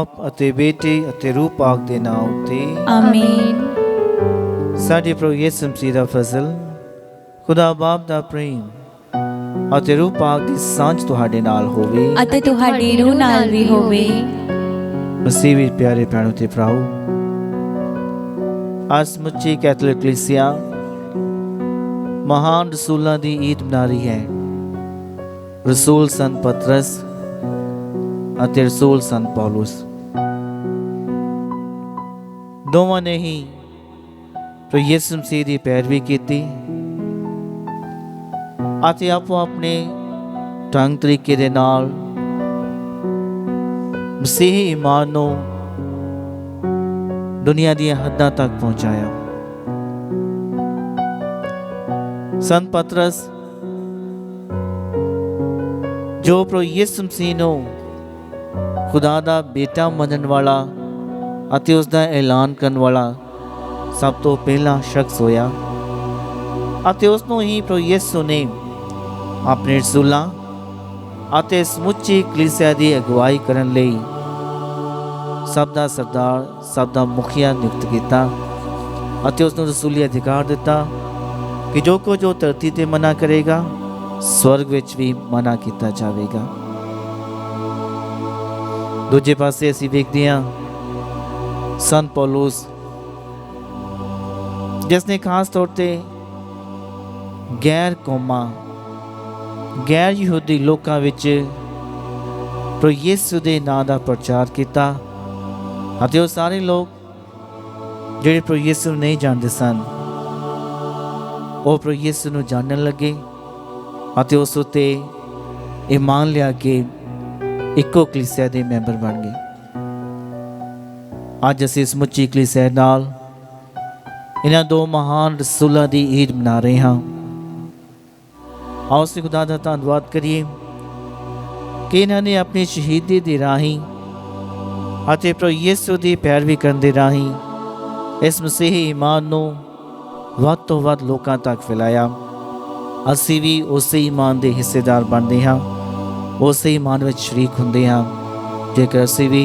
बाप अते बेटे अते रूह पाक दे नाम उते आमीन। साडे प्रभु यीशु मसीह दा फजल, खुदा बाप दा प्रेम अते रूह पाक दी सांझ तुहाडे नाल होवे ਅਤੇ ਤੁਹਾਡੀ ਰੂਹ ਨਾਲ ਵੀ ਹੋਵੇ। मसीह विच प्यारे भैणों ते भराओ, आज समुची कैथोलिक कलीसिया महान रसूलों की ईद मना रही है। रसूल संत पतरस अते रसूल संत पौलुस दोवां ने ही प्रभु यीशु मसीह की पैरवी की अते आपो अपने ढंग तरीके दे नाल मसीही ईमान नूं दुनिया दी हद्दां तक पहुंचाया। संत पतरस जो प्रभु यीशु मसीह नूं खुदा दा बेटा मनण वाला अते उसका ऐलान करन वाला सब तो पहला शख्स होया अते उसनूं ही प्रभु यीशु ने अपने रसूलां अते समुची कलीसिया की अगुवाई करन लई सब दा सरदार सब दा मुखिया नियुक्त किया अते उसनूं रसूली अधिकार दिता कि जो कुछ जो धरती ते मना करेगा स्वर्ग विच भी मना किया जाएगा। दूजे पासे असीं वेखदे हां संत पौलुस जिसने खास तौर ते गैर कौमां गैर यहूदी लोकां विच प्रभु यीशु दे नां दा प्रचार किया अते वो सारे लोग जिहड़े प्रभु यीशु नूं नहीं जानते सन वो प्रभु यीशु नूं जानन लगे अते उस उत्ते ईमान लिया के इक्को कलीसिया दे मैंबर बन गए। अज असीं समुची कलीसिया नाल इन्हां दो महान रसूलां दी ईद मना रहे हां। आओ असीं खुदा दा धन्नवाद करिए कि इन्हां ने अपनी शहीदी दी राहीं अते प्रभु यीशु दी पैरवी करन दे राहीं इस मसीही ईमान नूं वध तो वध लोकां तक फैलाया। असीं भी उस ईमान दे हिस्सेदार बनदे हां, उस ईमान विच शरीक हुंदे हां जेकर असीं भी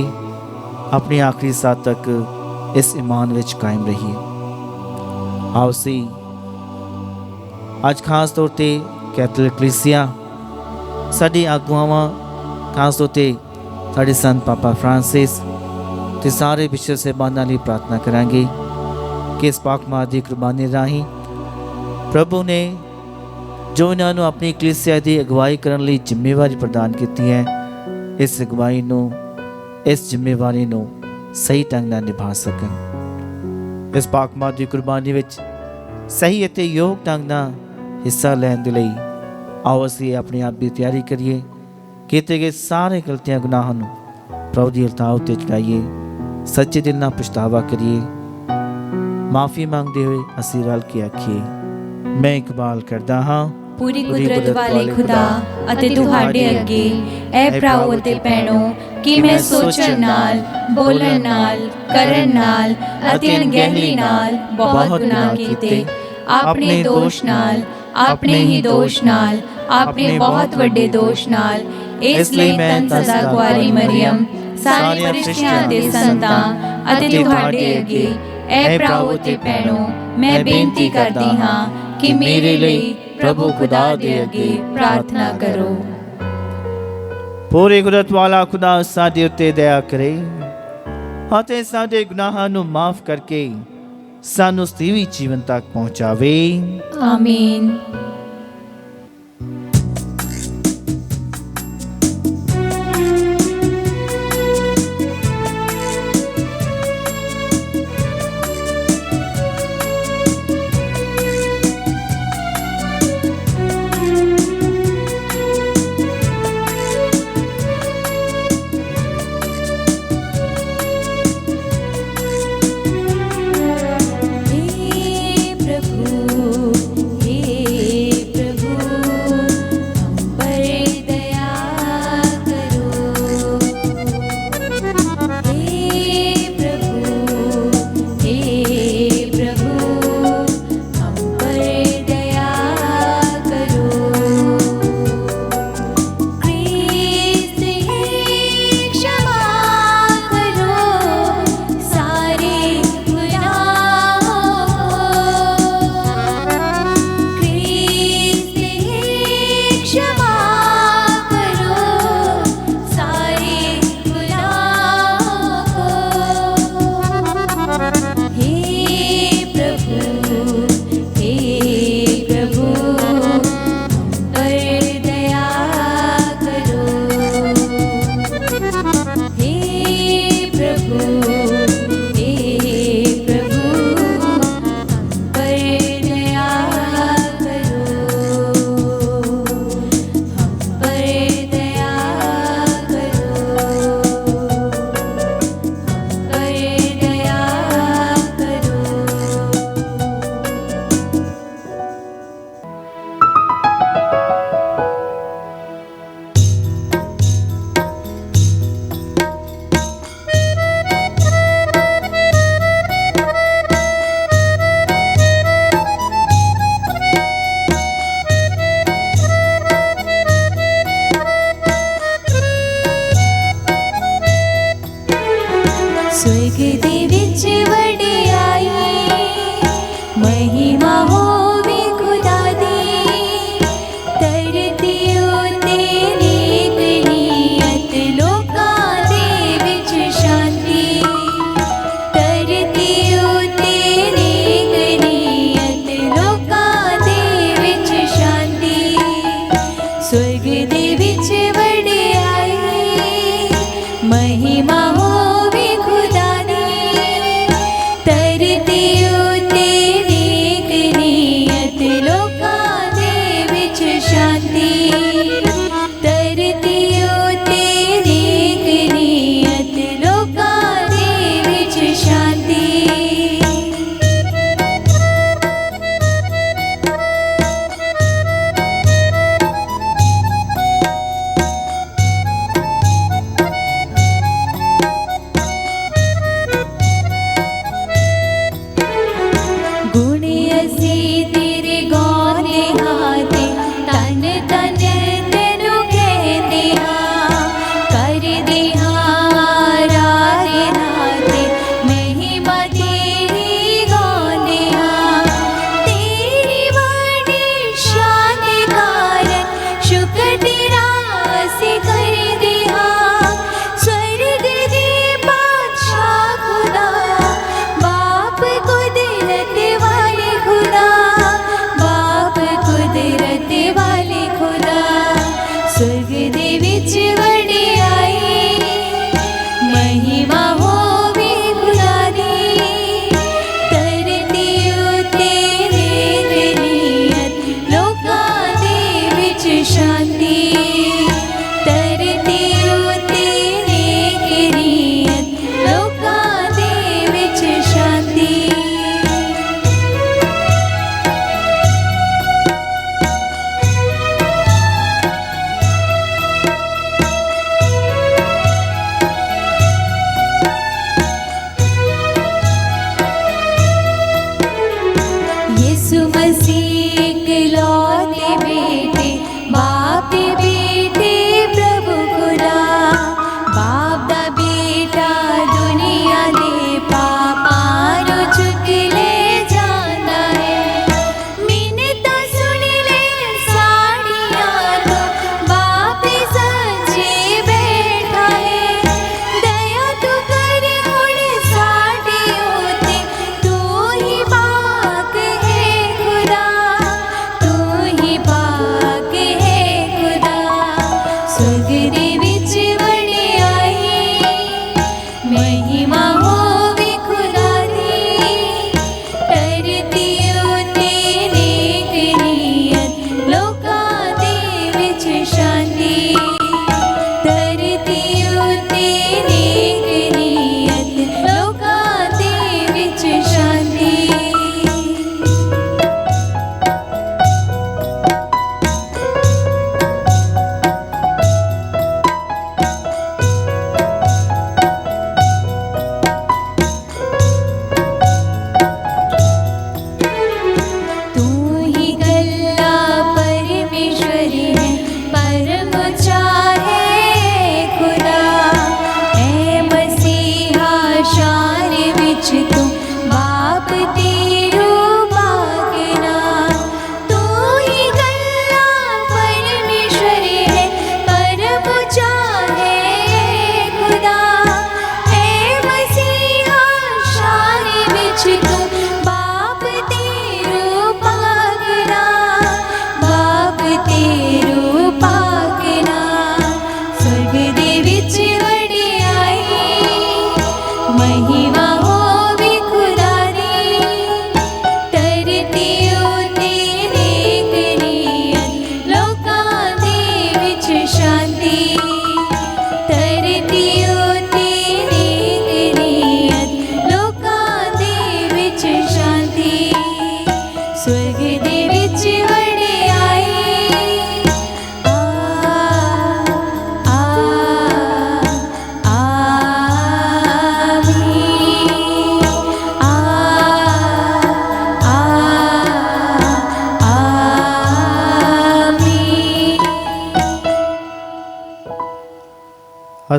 अपनी आखिरी साह तक इस ईमान विच कायम रहीए। आओ असीं अज खास तौर ते कैथोलिक कलीसिया साडी आगुआवां खास तौर ते साडे संत पापा फ्रांसिस ते सारे विश्व सेबानां लई प्रार्थना करांगे कि इस पाक मां दी कुर्बानी राहीं प्रभु ने जो इन्हां नूं अपनी कलीसिया की अगवाई करन लई जिम्मेवारी प्रदान की है इस अगवाई नूं इस जिम्मेवारी नूं सही ढंग नाल निभा सकन। इस पाक मां दी कुर्बानी विच सही अते योग ढंग नाल हिस्सा लैण दे लई आओ असीं अपने आप की तैयारी करिए, कीते गए सारे गलतियां गुनाहां नूं प्रभु दी अरदास उत्ते चढ़ाइए, सच्चे दिल नाल पछतावा करिए, माफ़ी मांगते हुए असीं रल के आखिए मैं इकबाल करदा हाँ पूरी कुदरत वाले खुदा ਅਤੇ ਤੁਹਾਡੇ ਅੱਗੇ ਐ ਭਰਾਓ ਅਤੇ ਭੈਣੋ ਕਿ ਮੈਂ ਸੋਚਣ ਨਾਲ ਬੋਲਣ ਨਾਲ ਕਰਨ ਨਾਲ ਅਤੇ ਅਣਗਹਿਲੀ ਨਾਲ ਬਹੁਤ ਗੁਨਾਹ ਕੀਤੇ, ਆਪਣੇ ਦੋਸ਼ ਨਾਲ ਆਪਣੇ ਹੀ ਦੋਸ਼ ਨਾਲ ਆਪਣੇ ਬਹੁਤ ਵੱਡੇ ਦੋਸ਼ ਨਾਲ। ਇਸ ਲਈ ਮੈਂ ਸਦਾ ਕੁਆਰੀ ਮਰੀਮ ਸਾਰੇ ਫਰਿਸ਼ਤਿਆਂ ਦੇ ਸੰਤਾਂ ਅਤੇ ਤੁਹਾਡੇ ਅੱਗੇ ਐ ਭਰਾਓ ਅਤੇ ਭੈਣੋ ਮੈਂ ਬੇਨਤੀ ਕਰਦੀ ਹਾਂ ਕਿ ਮੇਰੇ ਲਈ प्रभु खुदा दे अगे प्रार्थना करो। पूरी कुदरत वाला खुदा साडे उत्ते दया करे अते साडे गुनाहां नूं माफ करके सानू सतीवी जीवन तक पहुंचावे। आमीन।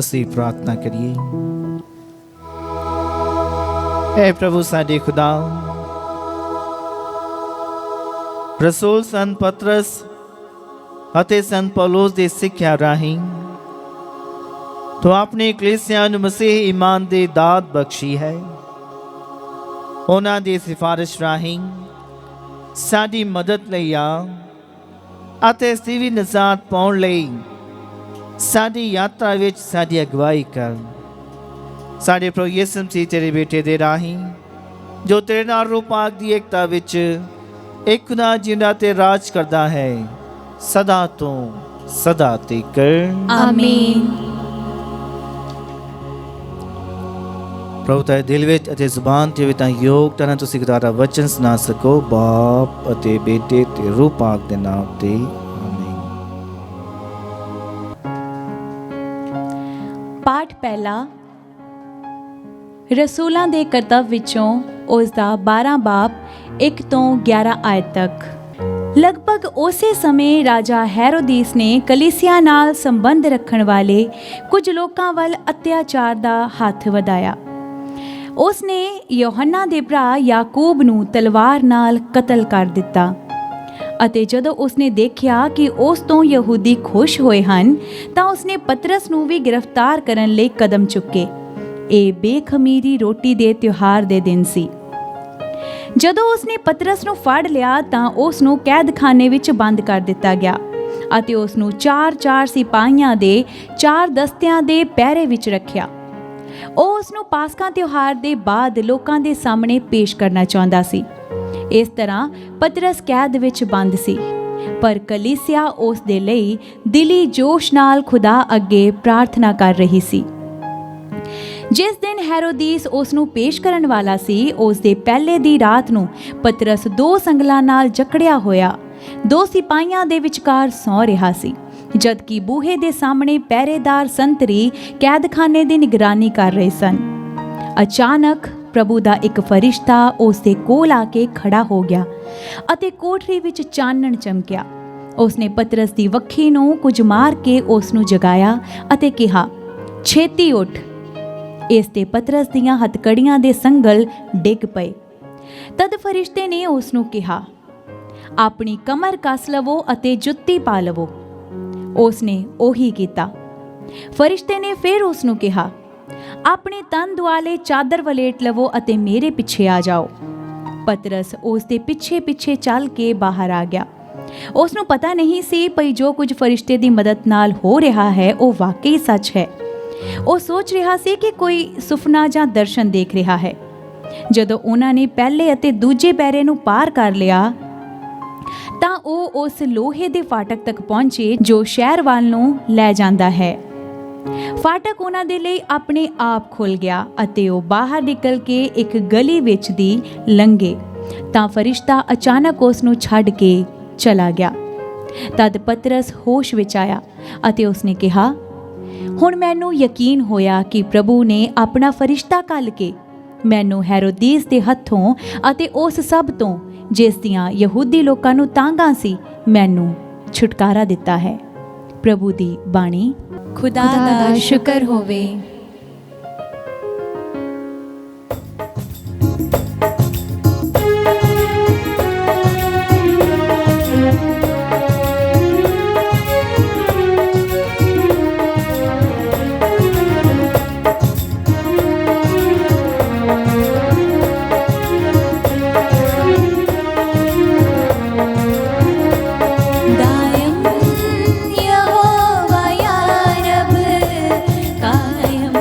ਅਸੀਂ ਪ੍ਰਾਰਥਨਾ ਕਰੀਏ। ਐ ਪ੍ਰਭੂ ਸਾਡੇ ਖੁਦਾ, ਰਸੂਲ ਸੰਤ ਪਤਰਸ ਅਤੇ ਸੰਤ ਪੌਲੁਸ ਦੀ ਸਿੱਖਿਆ ਰਾਹੀਂ ਤੂੰ ਆਪਣੀ ਕਲੀਸਿਆ ਨੂੰ ਮਸੀਹ ਈਮਾਨ ਦੀ ਦਾਤ ਬਖਸ਼ੀ ਹੈ। ਉਹਨਾਂ ਦੀ ਸਿਫਾਰਿਸ਼ ਰਾਹੀਂ ਸਾਡੀ ਮਦਦ ਲਈ ਆ ਅਤੇ ਅਸੀਂ ਵੀ ਨਜ਼ਾਤ ਪਾਉਣ ਲਈ ਸਾਡੀ ਯਾਤਰਾ ਵਿੱਚ ਸਾਡੀ ਅਗਵਾਈ ਕਰ। ਸਾਡੇ ਪ੍ਰਭੂ ਯਿਸੂ ਮਸੀਹ ਤੇਰੇ ਬੇਟੇ ਦੇ ਰਾਹੀਂ ਜੋ ਤੇਰੇ ਨਾਲ ਰੂਪਾਕ ਦੀ ਏਕਤਾ ਵਿੱਚ ਇੱਕ ਖੁਦਾ ਜਿੰਦਾ ਤੇ ਰਾਜ ਕਰਦਾ ਹੈ, ਸਦਾ ਤੋਂ ਸਦਾ ਤੱਕ ਆਮੀਨ। ਪ੍ਰਭੂ ਤੁਹਾਡੇ ਦਿਲ ਵਿੱਚ ਅਤੇ ਜ਼ੁਬਾਨ ਤੇ ਵੀ ਤਾਂ ਯੋਗ ਤਰ੍ਹਾਂ ਤੁਸੀਂ ਖੁਦਾ ਦਾ ਵਚਨ ਸੁਣਾ ਸਕੋ। ਬਾਪ ਅਤੇ ਬੇਟੇ ਤੇ ਰੂਹ ਪਾਕ ਦੇ ਨਾਮ ਤੇ ਆਮੀਨ। ਪਾਠ ਪਹਿਲਾ ਰਸੂਲਾਂ ਦੇ ਕਰਤੱਵ ਵਿੱਚੋਂ ਉਸ ਦਾ 12 ਬਾਬ 1 ਤੋਂ 11 ਆਇਤ ਤੱਕ। ਲਗਭਗ ਉਸੇ ਸਮੇਂ ਰਾਜਾ ਹੈਰੋਦੀਸ ਨੇ ਕਲੀਸਿਆ ਨਾਲ ਸੰਬੰਧ ਰੱਖਣ ਵਾਲੇ ਕੁਝ ਲੋਕਾਂ ਵੱਲ ਅਤਿਆਚਾਰ ਦਾ ਹੱਥ ਵਧਾਇਆ। ਉਸ ਨੇ ਯੋਹੰਨਾ ਦੇ ਭਰਾ ਯਾਕੂਬ ਨੂੰ ਤਲਵਾਰ ਨਾਲ ਕਤਲ ਕਰ ਦਿੱਤਾ ਅਤੇ ਜਦੋਂ ਉਸਨੇ ਦੇਖਿਆ ਕਿ ਉਸ ਤੋਂ ਯਹੂਦੀ ਖੁਸ਼ ਹੋਏ ਹਨ ਤਾਂ ਉਸਨੇ ਪਤਰਸ ਨੂੰ ਵੀ ਗ੍ਰਿਫਤਾਰ ਕਰਨ ਲਈ ਕਦਮ ਚੁੱਕੇ। ਇਹ ਬੇਖਮੀਰੀ ਰੋਟੀ ਦੇ ਤਿਉਹਾਰ ਦੇ ਦਿਨ ਸੀ। ਜਦੋਂ ਉਸਨੇ ਪਤਰਸ ਨੂੰ ਫੜ ਲਿਆ ਤਾਂ ਉਸ ਨੂੰ ਕੈਦਖਾਨੇ ਵਿੱਚ ਬੰਦ ਕਰ ਦਿੱਤਾ ਗਿਆ ਅਤੇ ਉਸ ਨੂੰ 4-4 ਸਿਪਾਹੀਆਂ ਦੇ 4 ਦਸਤਿਆਂ ਦੇ ਪਹਿਰੇ ਵਿੱਚ ਰੱਖਿਆ। ਉਹ ਉਸ ਨੂੰ ਪਾਸਕਾ ਤਿਉਹਾਰ ਦੇ ਬਾਅਦ ਲੋਕਾਂ ਦੇ ਸਾਹਮਣੇ ਪੇਸ਼ ਕਰਨਾ ਚਾਹੁੰਦਾ ਸੀ। ਇਸ ਤਰ੍ਹਾਂ ਪਤਰਸ ਕੈਦ ਵਿੱਚ ਬੰਦ ਸੀ, ਪਰ ਕਲੀਸਿਆ ਉਸ ਦੇ ਲਈ ਦਿਲੀ ਜੋਸ਼ ਨਾਲ ਖੁਦਾ ਅੱਗੇ ਪ੍ਰਾਰਥਨਾ ਕਰ ਰਹੀ ਸੀ। ਜਿਸ ਦਿਨ ਹੈਰੋਦੀਸ ਉਸ ਨੂੰ ਪੇਸ਼ ਕਰਨ ਵਾਲਾ ਸੀ, ਉਸ ਦੇ ਪਹਿਲੇ ਦੀ ਰਾਤ ਨੂੰ ਪਤਰਸ 2 ਸੰਗਲਾਂ ਨਾਲ ਜਕੜਿਆ ਹੋਇਆ 2 ਸਿਪਾਹੀਆਂ ਦੇ ਵਿਚਕਾਰ ਸੌਂ ਰਿਹਾ ਸੀ, ਜਦਕਿ ਬੂਹੇ ਦੇ ਸਾਹਮਣੇ ਪਹਿਰੇਦਾਰ ਸੰਤਰੀ ਕੈਦਖਾਨੇ ਦੀ ਨਿਗਰਾਨੀ ਕਰ ਰਹੇ ਸਨ। ਅਚਾਨਕ ਪ੍ਰਭੂ ਦਾ ਇੱਕ ਫਰਿਸ਼ਤਾ ਉਸ ਦੇ ਕੋਲ ਆ ਕੇ ਖੜਾ ਹੋ ਗਿਆ ਅਤੇ ਕੋਠੜੀ ਵਿੱਚ ਚਾਨਣ ਚਮਕਿਆ। ਉਸਨੇ ਪਤਰਸ ਦੀ ਵੱਖੀ ਨੂੰ ਕੁਝ ਮਾਰ ਕੇ ਉਸ ਨੂੰ ਜਗਾਇਆ ਅਤੇ ਕਿਹਾ, ਛੇਤੀ ਉੱਠ। ਇਸ ਤੇ ਪਤਰਸ ਦੀਆਂ ਹੱਥਕੜੀਆਂ ਦੇ ਸੰਗਲ ਡਿੱਗ ਪਏ। ਤਦ ਫਰਿਸ਼ਤੇ ਨੇ ਉਸ ਨੂੰ ਕਿਹਾ, ਆਪਣੀ ਕਮਰ ਕੱਸ ਲਵੋ ਅਤੇ ਜੁੱਤੀ ਪਾ ਲਵੋ। ਉਸ ਨੇ ਉਹੀ ਕੀਤਾ। ਫਰਿਸ਼ਤੇ ਨੇ ਫਿਰ ਉਸ ਨੂੰ ਕਿਹਾ, ਆਪਣੇ ਤਨ ਦੁਆਲੇ ਚਾਦਰ ਵਲੇਟ ਲਵੋ ਅਤੇ ਮੇਰੇ ਪਿੱਛੇ ਆ ਜਾਓ। ਪਤਰਸ ਉਸ ਦੇ ਪਿੱਛੇ ਚੱਲ ਕੇ ਬਾਹਰ ਆ ਗਿਆ। ਉਸ ਨੂੰ ਪਤਾ ਨਹੀਂ ਸੀ ਭਈ ਜੋ ਕੁਝ ਫਰਿਸ਼ਤੇ ਦੀ ਮਦਦ ਨਾਲ ਹੋ ਰਿਹਾ ਹੈ ਉਹ ਵਾਕਈ ਸੱਚ ਹੈ। ਉਹ ਸੋਚ ਰਿਹਾ ਸੀ ਕਿ ਕੋਈ ਸੁਪਨਾ ਜਾਂ ਦਰਸ਼ਨ ਦੇਖ ਰਿਹਾ ਹੈ। ਜਦੋਂ ਉਹਨਾਂ ਨੇ ਪਹਿਲੇ ਅਤੇ ਦੂਜੇ ਪਹਿਰੇ ਨੂੰ ਪਾਰ ਕਰ ਲਿਆ ਤਾਂ ਉਹ ਉਸ ਲੋਹੇ ਦੇ ਫਾਟਕ ਤੱਕ ਪਹੁੰਚੇ ਜੋ ਸ਼ਹਿਰ ਵੱਲ ਨੂੰ ਲੈ ਜਾਂਦਾ ਹੈ। ਫਾਟਕ ਉਹਨਾਂ ਦੇ ਲਈ ਆਪਣੇ ਆਪ ਖੁੱਲ ਗਿਆ ਅਤੇ ਉਹ ਬਾਹਰ ਨਿਕਲ ਕੇ ਇੱਕ ਗਲੀ ਵਿੱਚ ਦੀ ਲੰਘੇ ਤਾਂ ਫਰਿਸ਼ਤਾ ਅਚਾਨਕ ਉਸ ਨੂੰ ਛੱਡ ਕੇ ਚਲਾ ਗਿਆ। ਤਦ ਪਤਰਸ ਹੋਸ਼ ਵਿੱਚ ਆਇਆ ਅਤੇ ਉਸਨੇ ਕਿਹਾ, ਹੁਣ ਮੈਨੂੰ ਯਕੀਨ ਹੋਇਆ ਕਿ ਪ੍ਰਭੂ ਨੇ ਆਪਣਾ ਫਰਿਸ਼ਤਾ ਘੱਲ ਕੇ ਮੈਨੂੰ ਹੈਰੋਦੀਸ ਦੇ ਹੱਥੋਂ ਅਤੇ ਉਸ ਸਭ ਤੋਂ ਜਿਸ ਦੀਆਂ ਯਹੂਦੀ ਲੋਕਾਂ ਨੂੰ ਤਾਂਘਾਂ ਸੀ, ਮੈਨੂੰ ਛੁਟਕਾਰਾ ਦਿੱਤਾ ਹੈ। ਪ੍ਰਭੂ ਦੀ ਬਾਣੀ। ਖੁਦਾ ਦਾ ਸ਼ੁਕਰ ਹੋਵੇ। दायम यहोवा या रब कायम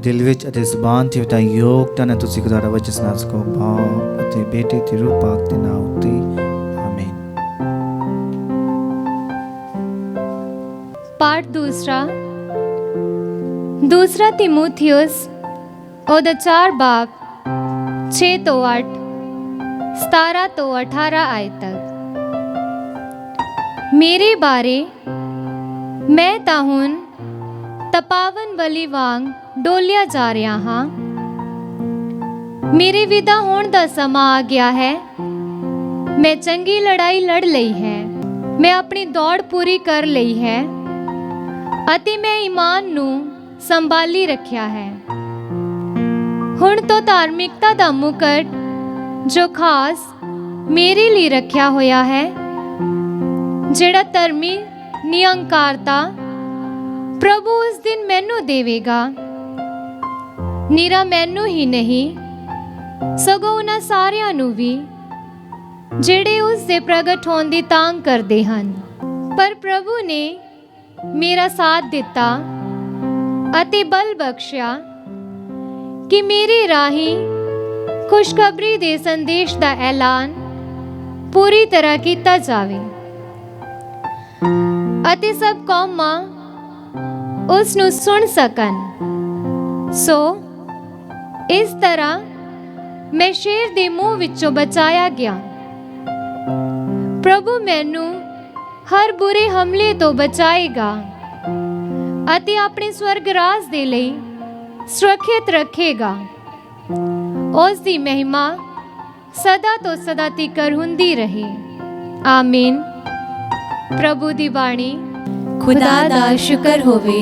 ਦਿਲ ਵਿੱਚ ਅਤੇ ਜ਼ੁਬਾਨ ਤੇ ਤਾਂ ਯੋਗਤਾ ਨਾਲ ਤੁਸੀਂ ਖੁਦਾ ਦਾ ਵਚਨ ਸੁਣਾ ਸਕੋ। ਬਾਪ ਅਤੇ ਬੇਟੇ ਤੇ ਰੂਹ ਪਾਕ ਦੇ ਨਾਮ ਉੱਤੇ ਆਮੀਨ। पाठ दूसरा तिमुथियुस ਉਹਦਾ 4 बाब 6 ਤੋਂ 8 17 ਤੋਂ 18 आयत तक। ਮੇਰੇ ਬਾਰੇ ਮੈਂ ਤਾਂ ਹੁਣ ਤਪਾਵਨ ਬਲੀ ਵਾਂਗ ਡੋਲਿਆ ਜਾ ਰਿਹਾ ਹਾਂ। ਮੇਰੇ ਵਿਦਾ ਹੋਣ ਦਾ ਸਮਾਂ ਆ ਗਿਆ ਹੈ। ਮੈਂ ਚੰਗੀ ਲੜਾਈ ਲੜ ਲਈ ਹੈ। ਮੈਂ ਆਪਣੀ ਦੌੜ ਪੂਰੀ ਕਰ ਲਈ ਹੈ ਅਤੇ ਮੈਂ ਈਮਾਨ ਨੂੰ ਸੰਭਾਲੀ ਰੱਖਿਆ ਹੈ। ਹੁਣ ਤੋਂ ਧਾਰਮਿਕਤਾ ਦਾ ਮੁਕਟ ਜੋ ਖਾਸ ਮੇਰੇ ਲਈ ਰੱਖਿਆ ਹੋਇਆ ਹੈ, ਜਿਹੜਾ ਧਰਮੀ ਨਿਅੰਕਾਰਤਾ ਪ੍ਰਭੂ ਉਸ ਦਿਨ ਮੈਨੂੰ ਦੇਵੇਗਾ। ਨਿਰਾ ਮੈਨੂੰ ਹੀ ਨਹੀਂ ਸਗੋਂ ਉਹਨਾਂ ਸਾਰਿਆਂ ਨੂੰ ਵੀ ਜਿਹੜੇ ਉਸ ਦੇ ਪ੍ਰਗਟ ਹੋਣ ਦੀ ਤਾਂਘ ਕਰਦੇ ਹਨ। ਪਰ ਪ੍ਰਭੂ ਨੇ ਮੇਰਾ ਸਾਥ ਦਿੱਤਾ ਅਤੇ ਬਲ ਬਖਸ਼ਿਆ ਕਿ ਮੇਰੇ ਰਾਹੀਂ ਖੁਸ਼ਖਬਰੀ ਦੇ ਸੰਦੇਸ਼ ਦਾ ਐਲਾਨ ਪੂਰੀ ਤਰ੍ਹਾਂ ਕੀਤਾ ਜਾਵੇ ਅਤੇ ਸਭ ਕੌਮਾਂ ਉਸ ਨੂੰ ਸੁਣ ਸਕਣ। ਸੋ ਇਸ ਤਰ੍ਹਾਂ ਮੈਂ ਸ਼ੇਰ ਦੇ ਮੂੰਹ ਵਿੱਚੋਂ ਬਚਾਇਆ ਗਿਆ। ਪ੍ਰਭੂ ਮੈਨੂੰ ਹਰ ਬੁਰੇ ਹਮਲੇ ਤੋਂ ਬਚਾਏਗਾ ਅਤੇ ਆਪਣੇ ਸਵਰਗ ਰਾਜ ਦੇ ਲਈ ਸੁਰੱਖਿਅਤ ਰੱਖੇਗਾ। ਉਸ ਦੀ ਮਹਿਮਾ ਸਦਾ ਤੋਂ ਸਦਾ ਤੀਕਰ ਹੁੰਦੀ ਰਹੇ। ਆਮੀਨ। ਪ੍ਰਭੂ ਦੀ ਬਾਣੀ। खुदा दा शुक्र होवे।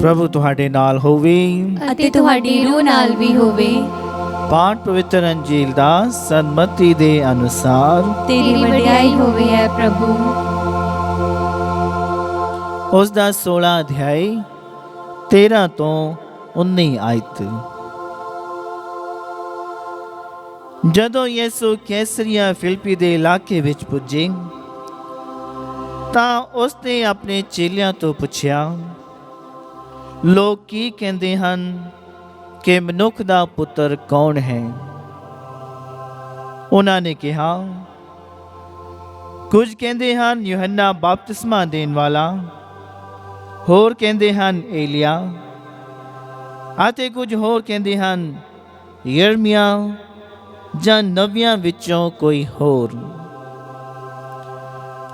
ਪ੍ਰਭੂ ਤੁਹਾਡੇ ਨਾਲ ਹੋਵੇ ਅਤੇ ਤੁਹਾਡੀ ਰੂਹ ਨਾਲ ਵੀ ਹੋਵੇ। ਪਾਠ ਪਵਿੱਤਰ ਅੰਜੀਲ ਦਾ ਸਨਮਤੀ ਦੇ ਅਨੁਸਾਰ। ਤੇਰੀ ਵਡਿਆਈ ਹੋਵੇ ਹੈ ਪ੍ਰਭੂ। ਉਸ ਦਾ 16 ਅਧਿਆਇ 13 ਤੋਂ 19 ਆਇਤ। ਜਦੋਂ ਯਿਸੂ ਕੈਸਰੀਆ ਫਿਲਿੱਪੀ ਦੇ ਇਲਾਕੇ ਵਿੱਚ ਪੁੱਜੇ ਤਾਂ ਉਸ ਨੇ ਆਪਣੇ ਚੇਲਿਆਂ ਤੋਂ ਪੁੱਛਿਆ, ਲੋਕ ਕੀ ਕਹਿੰਦੇ ਹਨ ਕਿ ਮਨੁੱਖ ਦਾ ਪੁੱਤਰ ਕੌਣ ਹੈ? ਉਹਨਾਂ ਨੇ ਕਿਹਾ, ਕੁਝ ਕਹਿੰਦੇ ਹਨ ਯੂਹੰਨਾ ਬਪਤਿਸਮਾ ਦੇਣ ਵਾਲਾ, ਹੋਰ ਕਹਿੰਦੇ ਹਨ ਏਲੀਆ, ਅਤੇ ਕੁਝ ਹੋਰ ਕਹਿੰਦੇ ਹਨ ਯਰਮੀਆ ਜਾਂ ਨਵੀਆਂ ਵਿੱਚੋਂ ਕੋਈ ਹੋਰ।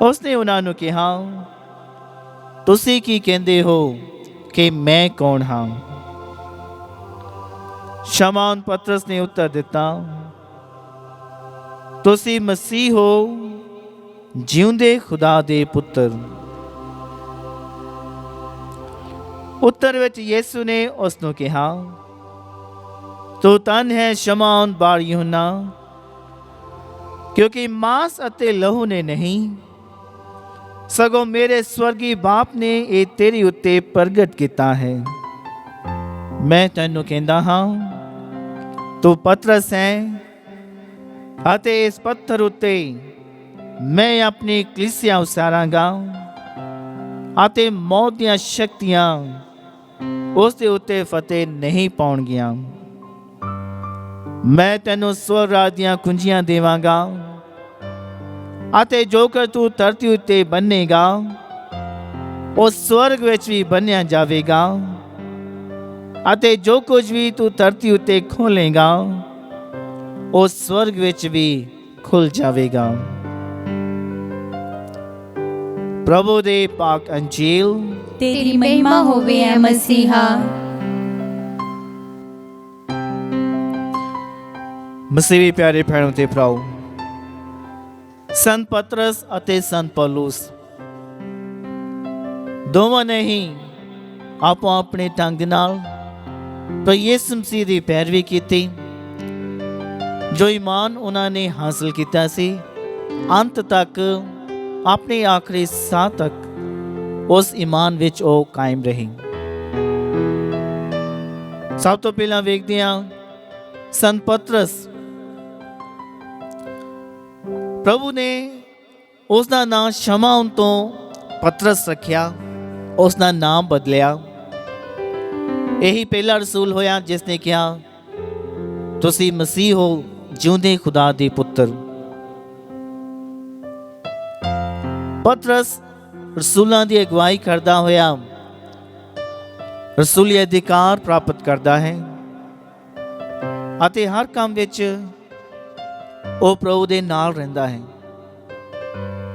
ਉਸਨੇ ਉਹਨਾਂ ਨੂੰ ਕਿਹਾ, ਤੁਸੀਂ ਕੀ ਕਹਿੰਦੇ ਹੋ ਕਿ ਮੈਂ ਕੌਣ ਹਾਂ? ਸ਼ਮੌਨ ਪਤਰਸ ਨੇ ਉੱਤਰ ਦਿੱਤਾ, ਤੁਸੀਂ ਮਸੀਹ ਹੋ, ਜਿਉਂਦੇ ਖੁਦਾ ਦੇ ਪੁੱਤਰ। ਉੱਤਰ ਵਿੱਚ ਯਿਸੂ ਨੇ ਉਸ ਨੂੰ ਕਿਹਾ, ਤੂੰ ਧਨ ਹੈ ਸ਼ਮੌਨ ਬਾਰ ਯੂਹੰਨਾ, ਕਿਉਂਕਿ ਮਾਂਸ ਅਤੇ ਲਹੂ ਨੇ ਨਹੀਂ, ਸਗੋਂ ਮੇਰੇ ਸਵਰਗੀ ਬਾਪ ਨੇ ਇਹ ਤੇਰੇ ਉੱਤੇ ਪ੍ਰਗਟ ਕੀਤਾ ਹੈ। ਮੈਂ ਤੈਨੂੰ ਕਹਿੰਦਾ ਹਾਂ, ਤੂੰ ਪਤਰਸ ਹੈ ਅਤੇ ਇਸ ਪੱਥਰ ਉੱਤੇ ਮੈਂ ਆਪਣੀ ਕਲੀਸਿਆ ਉਸਾਰਾਂਗਾ ਅਤੇ ਮੌਤ ਦੀਆਂ ਸ਼ਕਤੀਆਂ ਉਸ ਦੇ ਉੱਤੇ ਫਤਿਹ ਨਹੀਂ ਪਾਉਣਗੀਆਂ। ਮੈਂ ਤੈਨੂੰ ਸਵਰਗ ਰਾਜ ਦੀਆਂ ਕੁੰਜੀਆਂ ਦੇਵਾਂਗਾ ਅਤੇ ਜੋ ਕੁਝ ਤੂੰ ਧਰਤੀ ਉੱਤੇ ਬੰਨੇਗਾ ਉਹ ਸਵਰਗ ਵਿੱਚ ਵੀ ਬੰਨਿਆ ਜਾਵੇਗਾ ਅਤੇ ਜੋ ਕੁਝ ਵੀ ਤੂੰ ਧਰਤੀ ਉੱਤੇ ਖੋਲੇਗਾ ਉਹ ਸਵਰਗ ਵਿੱਚ ਵੀ ਖੁੱਲ ਜਾਵੇਗਾ। ਪ੍ਰਭੂ ਦੇ ਪਾਕ ਅੰਜੀਲ। तेरी महिमा होवे ऐ मसीहा। ਮਸੀਹੀ ਪਿਆਰੇ ਭੈਣੋ ਤੇ ਭਰਾਓ, ਸੰਤ ਪਤਰਸ ਅਤੇ ਸੰਤ ਪੌਲੁਸ ਦੋਵਾਂ ਨੇ ਹੀ ਆਪੋ ਆਪਣੇ ਢੰਗ ਦੇ ਨਾਲ ਪ੍ਰਭੂ ਯਿਸੂ ਮਸੀਹ ਦੀ ਪੈਰਵੀ ਕੀਤੀ। ਜੋ ਈਮਾਨ ਉਹਨਾਂ ਨੇ ਹਾਸਲ ਕੀਤਾ ਸੀ, ਅੰਤ ਤੱਕ ਆਪਣੇ ਆਖਰੀ ਸਾਹ ਤੱਕ ਉਸ ਈਮਾਨ ਵਿੱਚ ਉਹ ਕਾਇਮ ਰਹੇ। ਸਭ ਤੋਂ ਪਹਿਲਾਂ ਵੇਖਦੇ ਹਾਂ ਸੰਤ ਪਤਰਸ। ਪ੍ਰਭੂ ਨੇ ਉਸ ਦਾ ਨਾਮ ਸ਼ਮੌਨ ਤੋਂ ਪਤਰਸ ਰੱਖਿਆ, ਉਸ ਦਾ ਨਾਮ ਬਦਲਿਆ। ਇਹੀ ਪਹਿਲਾ ਰਸੂਲ ਹੋਇਆ ਜਿਸ ਨੇ ਕਿਹਾ, ਤੁਸੀਂ ਮਸੀਹ ਹੋ, ਜਿਉਂਦੇ ਖੁਦਾ ਦੇ ਪੁੱਤਰ। ਪਤਰਸ ਰਸੂਲਾਂ ਦੀ ਅਗਵਾਈ ਕਰਦਾ ਹੋਇਆ ਰਸੂਲੀ ਅਧਿਕਾਰ ਪ੍ਰਾਪਤ ਕਰਦਾ ਹੈ ਅਤੇ ਹਰ ਕੰਮ ਵਿੱਚ ਉਹ ਪ੍ਰਭੂ ਦੇ ਨਾਲ ਰਹਿੰਦਾ ਹੈ।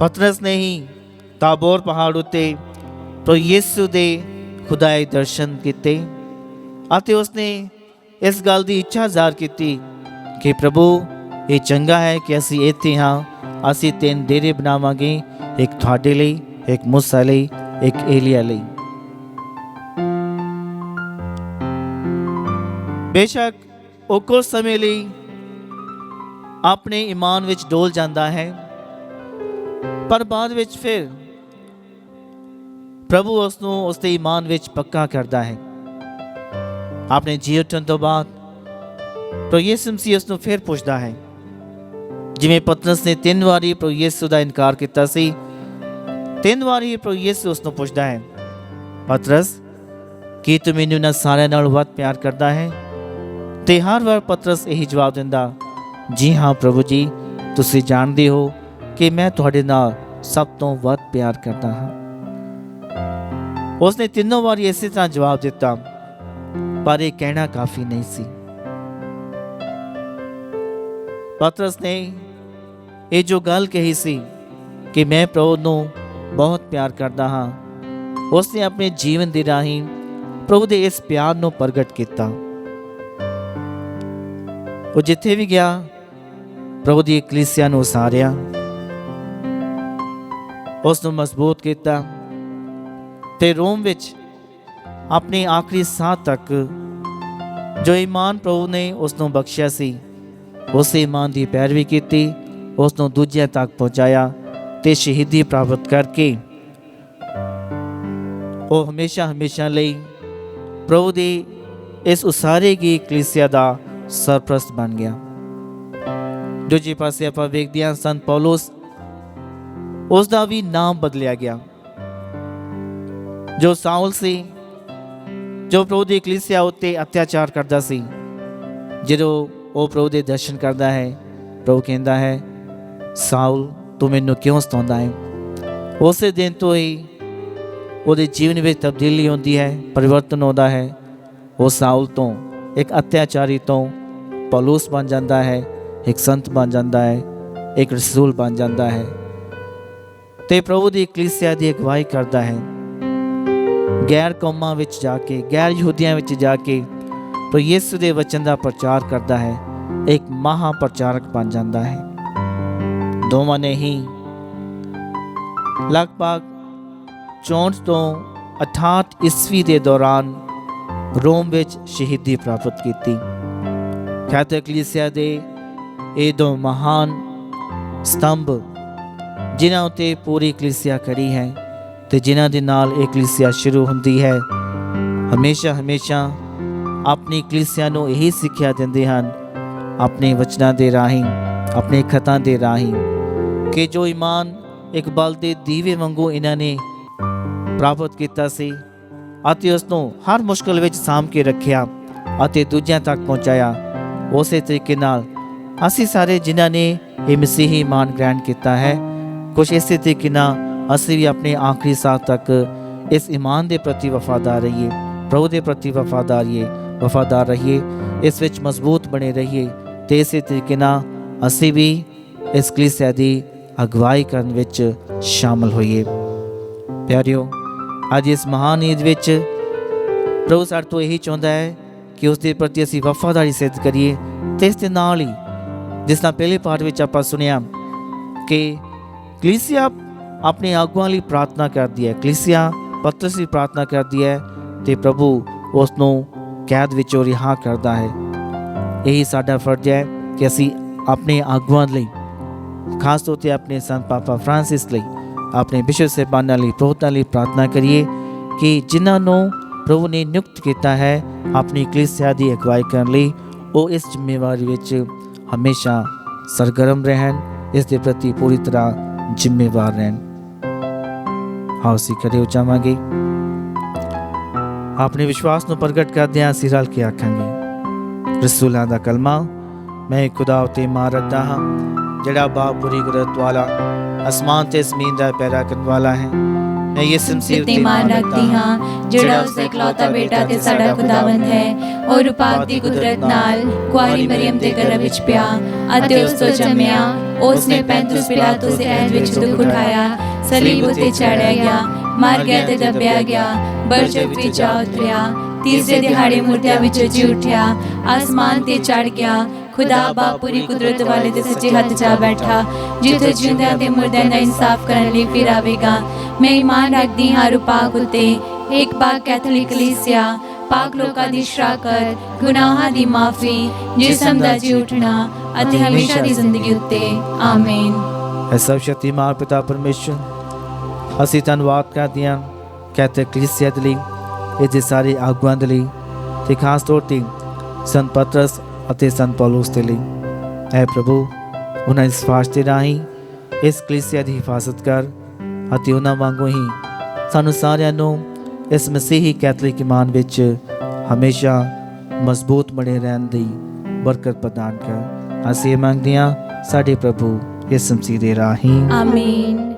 ਪਤਰਸ ਨੇ ਹੀ ਤਾਬੋਰ ਪਹਾੜ ਉੱਤੇ ਪ੍ਰਭੂ ਯਿਸੂ ਦੇ ਖੁਦਾਈ ਦਰਸ਼ਨ ਕੀਤੇ ਅਤੇ ਉਸਨੇ ਇਸ ਗੱਲ ਦੀ ਇੱਛਾ ਜ਼ਾਹਰ ਕੀਤੀ ਕਿ ਪ੍ਰਭੂ ਇਹ ਚੰਗਾ ਹੈ ਕਿ ਅਸੀਂ ਇੱਥੇ ਹਾਂ, ਅਸੀਂ 3 ਡੇਰੇ ਬਣਾਵਾਂਗੇ, ਇੱਕ ਤੁਹਾਡੇ ਲਈ, ਇੱਕ ਮੂਸਾ ਲਈ, ਇੱਕ ਏਲੀਆ ਲਈ। ਬੇਸ਼ੱਕ ਉਹ ਕੁਝ ਸਮੇਂ ਲਈ ਆਪਣੇ ਈਮਾਨ ਵਿੱਚ ਡੋਲ ਜਾਂਦਾ ਹੈ, ਪਰ ਬਾਅਦ ਵਿੱਚ ਫਿਰ ਪ੍ਰਭੂ ਉਸ ਨੂੰ ਉਸ ਦੇ ਈਮਾਨ ਵਿੱਚ ਪੱਕਾ ਕਰਦਾ ਹੈ। ਆਪਣੇ ਜੀ ਉੱਠਣ ਤੋਂ ਬਾਅਦ ਪ੍ਰਭੂ ਯਿਸੂ ਮਸੀਹ ਉਸ ਨੂੰ ਫਿਰ ਪੁੱਛਦਾ ਹੈ, ਜਿਵੇਂ ਪਤਰਸ ਨੇ 3 ਵਾਰੀ ਪ੍ਰਭੂ ਯਿਸੂ ਦਾ ਇਨਕਾਰ ਕੀਤਾ ਸੀ, 3 ਵਾਰੀ ਪ੍ਰਭੂ ਯਿਸੂ ਉਸ ਨੂੰ ਪੁੱਛਦਾ ਹੈ, ਪਤਰਸ ਕੀ ਤੂੰ ਮੈਨੂੰ ਇਹਨਾਂ ਸਾਰਿਆਂ ਨਾਲ ਵੱਧ ਪਿਆਰ ਕਰਦਾ ਹੈ? ਤੇ ਹਰ ਵਾਰ ਪਤਰਸ ਇਹੀ ਜਵਾਬ ਦਿੰਦਾ, ਜੀ ਹਾਂ ਪ੍ਰਭੂ ਜੀ, ਤੁਸੀਂ ਜਾਣਦੇ ਹੋ ਕਿ ਮੈਂ ਤੁਹਾਡੇ ਨਾਲ ਸਭ ਤੋਂ ਵੱਧ ਪਿਆਰ ਕਰਦਾ ਹਾਂ। ਉਸਨੇ 3 ਵਾਰੀ ਇਸੇ ਤਰ੍ਹਾਂ ਜਵਾਬ ਦਿੱਤਾ, ਪਰ ਇਹ ਕਹਿਣਾ ਕਾਫੀ ਨਹੀਂ ਸੀ। ਪਤਰਸ ਨੇ ਇਹ ਜੋ ਗੱਲ ਕਹੀ ਸੀ ਕਿ ਮੈਂ ਪ੍ਰਭੂ ਨੂੰ ਬਹੁਤ ਪਿਆਰ ਕਰਦਾ ਹਾਂ, ਉਸਨੇ ਆਪਣੇ ਜੀਵਨ ਦੇ ਰਾਹੀਂ ਪ੍ਰਭੂ ਦੇ ਇਸ ਪਿਆਰ ਨੂੰ ਪ੍ਰਗਟ ਕੀਤਾ। ਉਹ ਜਿੱਥੇ ਵੀ ਗਿਆ ਪ੍ਰਭੂ ਦੀ ਕਲੀਸਿਆ ਨੂੰ ਉਸਾਰਿਆ, ਉਸ ਨੂੰ ਮਜ਼ਬੂਤ ਕੀਤਾ ਤੇ ਰੋਮ ਵਿੱਚ ਆਪਣੇ ਆਖਰੀ ਸਾਹ ਤੱਕ ਜੋ ਈਮਾਨ ਪ੍ਰਭੂ ਨੇ ਉਸ ਨੂੰ ਬਖਸ਼ਿਆ ਸੀ, ਉਸ ਈਮਾਨ ਦੀ ਪੈਰਵੀ ਕੀਤੀ, ਉਸ ਨੂੰ ਦੂਜਿਆਂ ਤੱਕ ਪਹੁੰਚਾਇਆ ਤੇ ਸ਼ਹੀਦੀ ਪ੍ਰਾਪਤ ਕਰਕੇ ਉਹ ਹਮੇਸ਼ਾ ਲਈ ਪ੍ਰਭੂ ਦੀ ਇਸ ਉਸਾਰੀ ਗਈ ਕਲੀਸਿਆ ਦਾ ਸਰਪ੍ਰਸਤ ਬਣ ਗਿਆ। ਦੂਜੇ ਪਾਸੇ ਆਪਾਂ ਵੇਖਦੇ ਹਾਂ ਸੰਤ ਪੌਲੁਸ, ਉਸ ਦਾ ਵੀ ਨਾਮ ਬਦਲਿਆ ਗਿਆ। ਜੋ ਸਾਊਲ ਸੀ, ਜੋ ਪ੍ਰਭੂ ਦੀ ਕਲੀਸਿਆ ਉੱਤੇ ਅਤਿਆਚਾਰ ਕਰਦਾ ਸੀ, ਜਦੋਂ ਉਹ ਪ੍ਰਭੂ ਦੇ ਦਰਸ਼ਨ ਕਰਦਾ ਹੈ, ਪ੍ਰਭੂ ਕਹਿੰਦਾ ਹੈ, ਸਾਊਲ ਤੂੰ ਮੈਨੂੰ ਕਿਉਂ ਸਤਾਉਂਦਾ ਹੈ? ਉਸੇ ਦਿਨ ਤੋਂ ਹੀ ਉਹਦੇ ਜੀਵਨ ਵਿੱਚ ਤਬਦੀਲੀ ਹੁੰਦੀ ਹੈ, ਪਰਿਵਰਤਨ ਹੁੰਦਾ ਹੈ। ਉਹ ਸਾਊਲ ਤੋਂ, ਇੱਕ ਅਤਿਆਚਾਰੀ ਤੋਂ ਪੌਲੁਸ ਬਣ ਜਾਂਦਾ ਹੈ, ਇੱਕ ਸੰਤ ਬਣ ਜਾਂਦਾ ਹੈ, ਇੱਕ ਰਸੂਲ ਬਣ ਜਾਂਦਾ ਹੈ ਤੇ ਪ੍ਰਭੂ ਦੀ ਕਲੀਸਿਆ ਦੀ ਅਗਵਾਈ ਕਰਦਾ ਹੈ। ਗੈਰ ਕੌਮਾਂ ਵਿੱਚ ਜਾ ਕੇ, ਗੈਰ ਯਹੂਦੀਆਂ ਵਿੱਚ ਜਾ ਕੇ ਪ੍ਰਭੂ ਯਿਸੂ ਦੇ ਵਚਨ ਦਾ ਪ੍ਰਚਾਰ ਕਰਦਾ ਹੈ, ਇੱਕ ਮਹਾ ਪ੍ਰਚਾਰਕ ਬਣ ਜਾਂਦਾ ਹੈ। ਦੋਵਾਂ ਨੇ ਹੀ ਲਗਭਗ 64 ਤੋਂ 68 ਈਸਵੀ ਦੇ ਦੌਰਾਨ ਰੋਮ ਵਿੱਚ ਸ਼ਹੀਦੀ ਪ੍ਰਾਪਤ ਕੀਤੀ। ਕੈਥੋਲਿਕ ਕਲੀਸਿਆ ਦੇ ਇਹ ਦੋ ਮਹਾਨ ਸਤੰਭ ਜਿਨ੍ਹਾਂ ਉੱਤੇ ਪੂਰੀ ਕਲੀਸਿਆ ਖੜੀ ਹੈ ਤੇ ਜਿਨ੍ਹਾਂ ਦੇ ਨਾਲ ਇਹ ਕਲੀਸਿਆ ਸ਼ੁਰੂ ਹੁੰਦੀ ਹੈ, ਹਮੇਸ਼ਾ ਆਪਣੀ ਕਲੀਸਿਆ ਨੂੰ ਇਹੀ ਸਿੱਖਿਆ ਦਿੰਦੇ ਹਨ ਆਪਣੇ ਵਚਨਾਂ ਦੇ ਰਾਹੀਂ, ਆਪਣੇ ਖਤਾਂ ਦੇ ਰਾਹੀਂ, ਕਿ ਜੋ ਈਮਾਨ ਇੱਕ ਬਲ ਦੇ ਦੀਵੇ ਵਾਂਗੂ ਇਹਨਾਂ ਨੇ ਪ੍ਰਾਪਤ ਕੀਤਾ ਸੀ ਅਤੇ ਉਸ ਨੂੰ ਹਰ ਮੁਸ਼ਕਲ ਵਿੱਚ ਸਾਂਭ ਕੇ ਰੱਖਿਆ ਅਤੇ ਦੂਜਿਆਂ ਤੱਕ ਪਹੁੰਚਾਇਆ, ਉਸੇ ਤਰੀਕੇ ਨਾਲ ਅਸੀਂ ਸਾਰੇ ਜਿਨ੍ਹਾਂ ਨੇ ਇਹ ਮਸੀਹੀ ਈਮਾਨ ਗ੍ਰਹਿਣ ਕੀਤਾ ਹੈ, ਕੁਛ ਇਸੇ ਤਰੀਕੇ ਨਾਲ ਅਸੀਂ ਵੀ ਆਪਣੇ ਆਖਰੀ ਸਾਹ ਤੱਕ ਇਸ ਈਮਾਨ ਦੇ ਪ੍ਰਤੀ ਵਫਾਦਾਰ ਰਹੀਏ, ਪ੍ਰਭੂ ਦੇ ਪ੍ਰਤੀ ਵਫਾਦਾਰ ਰਹੀਏ, ਇਸ ਵਿੱਚ ਮਜ਼ਬੂਤ ਬਣੇ ਰਹੀਏ ਤੇ ਇਸੇ ਤਰੀਕੇ ਨਾਲ ਅਸੀਂ ਵੀ ਇਸ ਕਲੀਸਿਆ ਦੀ ਅਗਵਾਈ ਕਰਨ ਵਿੱਚ ਸ਼ਾਮਲ ਹੋਈਏ। ਪਿਆਰਿਓ, ਅੱਜ ਇਸ ਮਹਾਨ ਈਦ ਵਿੱਚ ਪ੍ਰਭੂ ਸਾਡੇ ਤੋਂ ਇਹੀ ਚਾਹੁੰਦਾ ਹੈ ਕਿ ਉਸ ਦੇ ਪ੍ਰਤੀ ਅਸੀਂ ਵਫਾਦਾਰੀ ਸਿੱਧ ਕਰੀਏ ਤੇ ਇਸ ਦੇ ਨਾਲ ਹੀ, ਜਿਸ ਤਰ੍ਹਾਂ ਪਹਿਲੇ ਪਾਠ ਵਿੱਚ ਆਪਾਂ ਸੁਣਿਆ ਕਿ ਕਲੀਸਿਆ ਆਪਣੇ ਆਗੂਆਂ ਲਈ ਪ੍ਰਾਰਥਨਾ ਕਰਦੀ ਹੈ, ਕਲੀਸਿਆ ਪਤਰਸ ਦੀ ਪ੍ਰਾਰਥਨਾ ਕਰਦੀ ਹੈ ਤੇ ਪ੍ਰਭੂ ਉਸ ਨੂੰ ਕੈਦ ਵਿੱਚੋਂ ਰਿਹਾ ਕਰਦਾ ਹੈ। ਇਹੀ ਸਾਡਾ ਫਰਜ਼ ਹੈ ਕਿ ਅਸੀਂ ਆਪਣੇ ਆਗੂਆਂ ਲਈ, ਖਾਸ ਤੌਰ 'ਤੇ ਆਪਣੇ ਸੰਤ ਪਾਪਾ ਫਰਾਂਸਿਸ ਲਈ, ਆਪਣੇ ਬਿਸ਼ਪ ਸਾਹਿਬਾਨਾਂ ਲਈ, ਪ੍ਰੋਹਤਾਂ ਲਈ ਪ੍ਰਾਰਥਨਾ ਕਰੀਏ ਕਿ ਜਿਨ੍ਹਾਂ ਨੂੰ ਪ੍ਰਭੂ ਨੇ ਨਿਯੁਕਤ ਕੀਤਾ ਹੈ ਆਪਣੀ ਕਲੀਸਿਆ ਦੀ ਅਗਵਾਈ ਕਰਨ ਲਈ, ਉਹ ਇਸ ਜ਼ਿੰਮੇਵਾਰੀ ਵਿੱਚ ਹਮੇਸ਼ਾ ਸਰਗਰਮ ਰਹਿਣ, ਇਸ ਦੇ ਪ੍ਰਤੀ ਪੂਰੀ ਤਰ੍ਹਾਂ ਜ਼ਿੰਮੇਵਾਰ ਰਹਿਣ। ਆਓ ਅਸੀਂ ਖੜੇ ਹੋ ਜਾਵਾਂਗੇ, ਆਪਣੇ ਵਿਸ਼ਵਾਸ ਨੂੰ ਪ੍ਰਗਟ ਕਰਦਿਆਂ ਅਸੀਂ ਰਲ ਕੇ ਆਖਾਂਗੇ ਰਸੂਲਾਂ ਦਾ ਕਲਮਾ। ਮੈਂ ਖੁਦਾ ਉਤੇ ਮਾਨ ਰੱਖਦਾ ਹਾਂ ਜਿਹੜਾ ਬਾਪ ਪੂਰੀ ਕੁਦਰਤ ਵਾਲਾ, ਅਸਮਾਨ ਤੇ ਜ਼ਮੀਨ ਦਾ ਪੈਦਾ ਕਰਨ ਵਾਲਾ ਹੈ। ਮੈਂ ਯਿਸੂ ਮਸੀਹ ਤੇ ਮਾਨ ਰੱਖਦੀ ਹਾਂ ਜਿਹੜਾ ਉਸ ਦਾ ਇਕਲੌਤਾ ਬੇਟਾ ਤੇ ਸਾਡਾ ਖੁਦਾਵੰਦ ਹੈ, ਔਰ ਪਾਕ ਦੀ ਕੁਦਰਤ ਨਾਲ ਕੁਆਰੀ ਮਰੀਮ ਦੇ ਗਰਭ ਵਿੱਚ ਪਿਆ ਅਤੇ ਉਸ ਤੋਂ ਜੰਮਿਆ। ਉਸ ਨੇ ਪੈਂਤੁਸ ਪਿਲਾਤੁਸ ਦੇ ਅਹਿਦ ਵਿੱਚ ਦੁੱਖ ਉਠਾਇਆ, ਸਲੀਬ ਉਤੇ ਚੜ੍ਹਾਇਆ ਗਿਆ, ਮਰ ਗਿਆ ਤੇ ਦੱਬਿਆ ਗਿਆ, ਬਰਜ਼ਖ ਵਿੱਚ ਜਾ ਉਤਰਿਆ, ਤੀਸਰੇ ਦਿਹਾੜੇ ਮੁਰਦਿਆਂ ਵਿੱਚੋਂ ਜੀ ਉੱਠਿਆ, ਆਸਮਾਨ ਤੇ ਚੜ੍ਹ ਗਿਆ, ਖੁਦਾ ਬਾਪ ਪੂਰੀ ਕੁਦਰਤ ਵਾਲੇ ਦੇ ਸੱਜੇ ਹੱਥ ਜਾ ਬੈਠਾ, ਜਿੱਥੇ ਜਿਉਂਦਿਆਂ ਤੇ ਮੁਰਦਿਆਂ ਦਾ ਇਨਸਾਫ ਕਰਨ ਲਈ ਫਿਰ ਆਵੇਗਾ। ਮੈਂ ਈਮਾਨ ਰੱਖਦੀ ਹਾਂ ਰੂਪਾਕ ਉਤੇ, ਇੱਕ ਪਾਕ ਕੈਥੋਲਿਕ ਕਲੀਸਿਆ, ਪਾਕ ਲੋਕਾਂ ਦੀ ਸ਼ਰਾਕਤ, ਗੁਨਾਹਾਂ ਦੀ ਮਾਫੀ, ਜਿਸਮ ਦਾ ਜੀ ਉੱਠਣਾ ਅਤੇ ਹਮੇਸ਼ਾ ਦੀ ਜ਼ਿੰਦਗੀ ਉੱਤੇ। ਆਮੀਨ। ਐ ਸਰਵਸ਼ਕਤੀਮਾਨ ਪਿਤਾ ਪਰਮੇਸ਼ਰ, ਅਸੀਂ ਧੰਨਵਾਦ ਕਰਦੇ ਹਾਂ ਕੈਥੋਲਿਕ ਕਲੀਸਿਆ ਦੇ ਲਈ, ਇਹਦੇ ਸਾਰੇ ਆਗੂਆਂ ਦੇ ਲਈ ਤੇ ਖਾਸ ਤੌਰ 'ਤੇ ਸੰਤ ਪਤਰਸ ਅਤੇ ਸੰਤ ਪੌਲੁਸ ਦੇ ਲਈ। ਐ ਪ੍ਰਭੂ, ਉਹਨਾਂ ਦੀ ਸਿਫਾਰਿਸ਼ ਦੇ ਰਾਹੀਂ ਇਸ ਕਲੀਸਿਆ ਦੀ ਹਿਫਾਜ਼ਤ ਕਰ ਅਤੇ ਉਹਨਾਂ ਵਾਂਗੂ ਹੀ ਸਾਨੂੰ ਸਾਰਿਆਂ ਨੂੰ ਇਸ ਮਸੀਹੀ ਕੈਥੋਲਿਕ ਈਮਾਨ ਵਿੱਚ ਹਮੇਸ਼ਾ ਮਜ਼ਬੂਤ ਬਣੇ ਰਹਿਣ ਦੀ ਬਰਕਤ ਪ੍ਰਦਾਨ ਕਰ। ਅਸੀਂ ਮੰਗਦੇ ਹਾਂ ਸਾਡੇ ਪ੍ਰਭੂ ਯਿਸੂ ਮਸੀਹ ਦੇ ਰਾਹੀਂ। ਆਮੀਨ।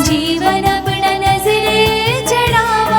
जीवन अपना नजरे चढ़ावा,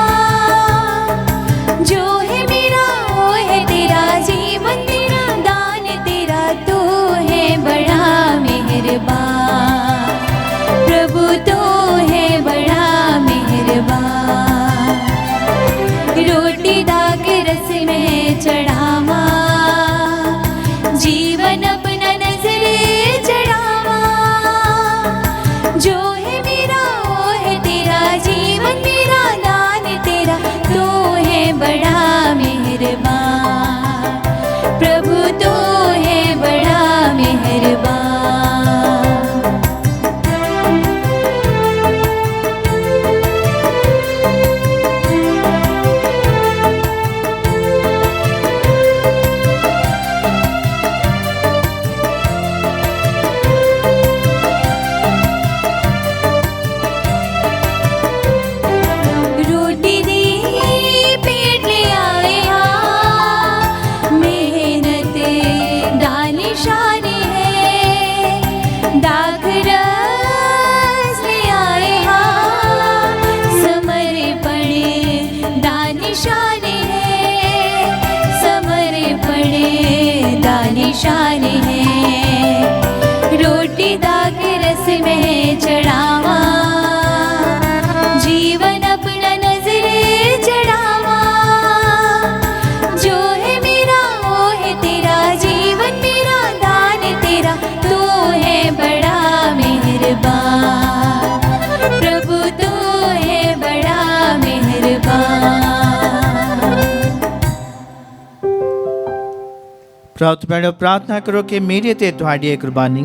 ਪ੍ਰਾਤ ਭੈਣੋ ਪ੍ਰਾਰਥਨਾ ਕਰੋ ਕਿ ਮੇਰੀ ਤੇ ਤੁਹਾਡੀ ਇਹ ਕੁਰਬਾਨੀ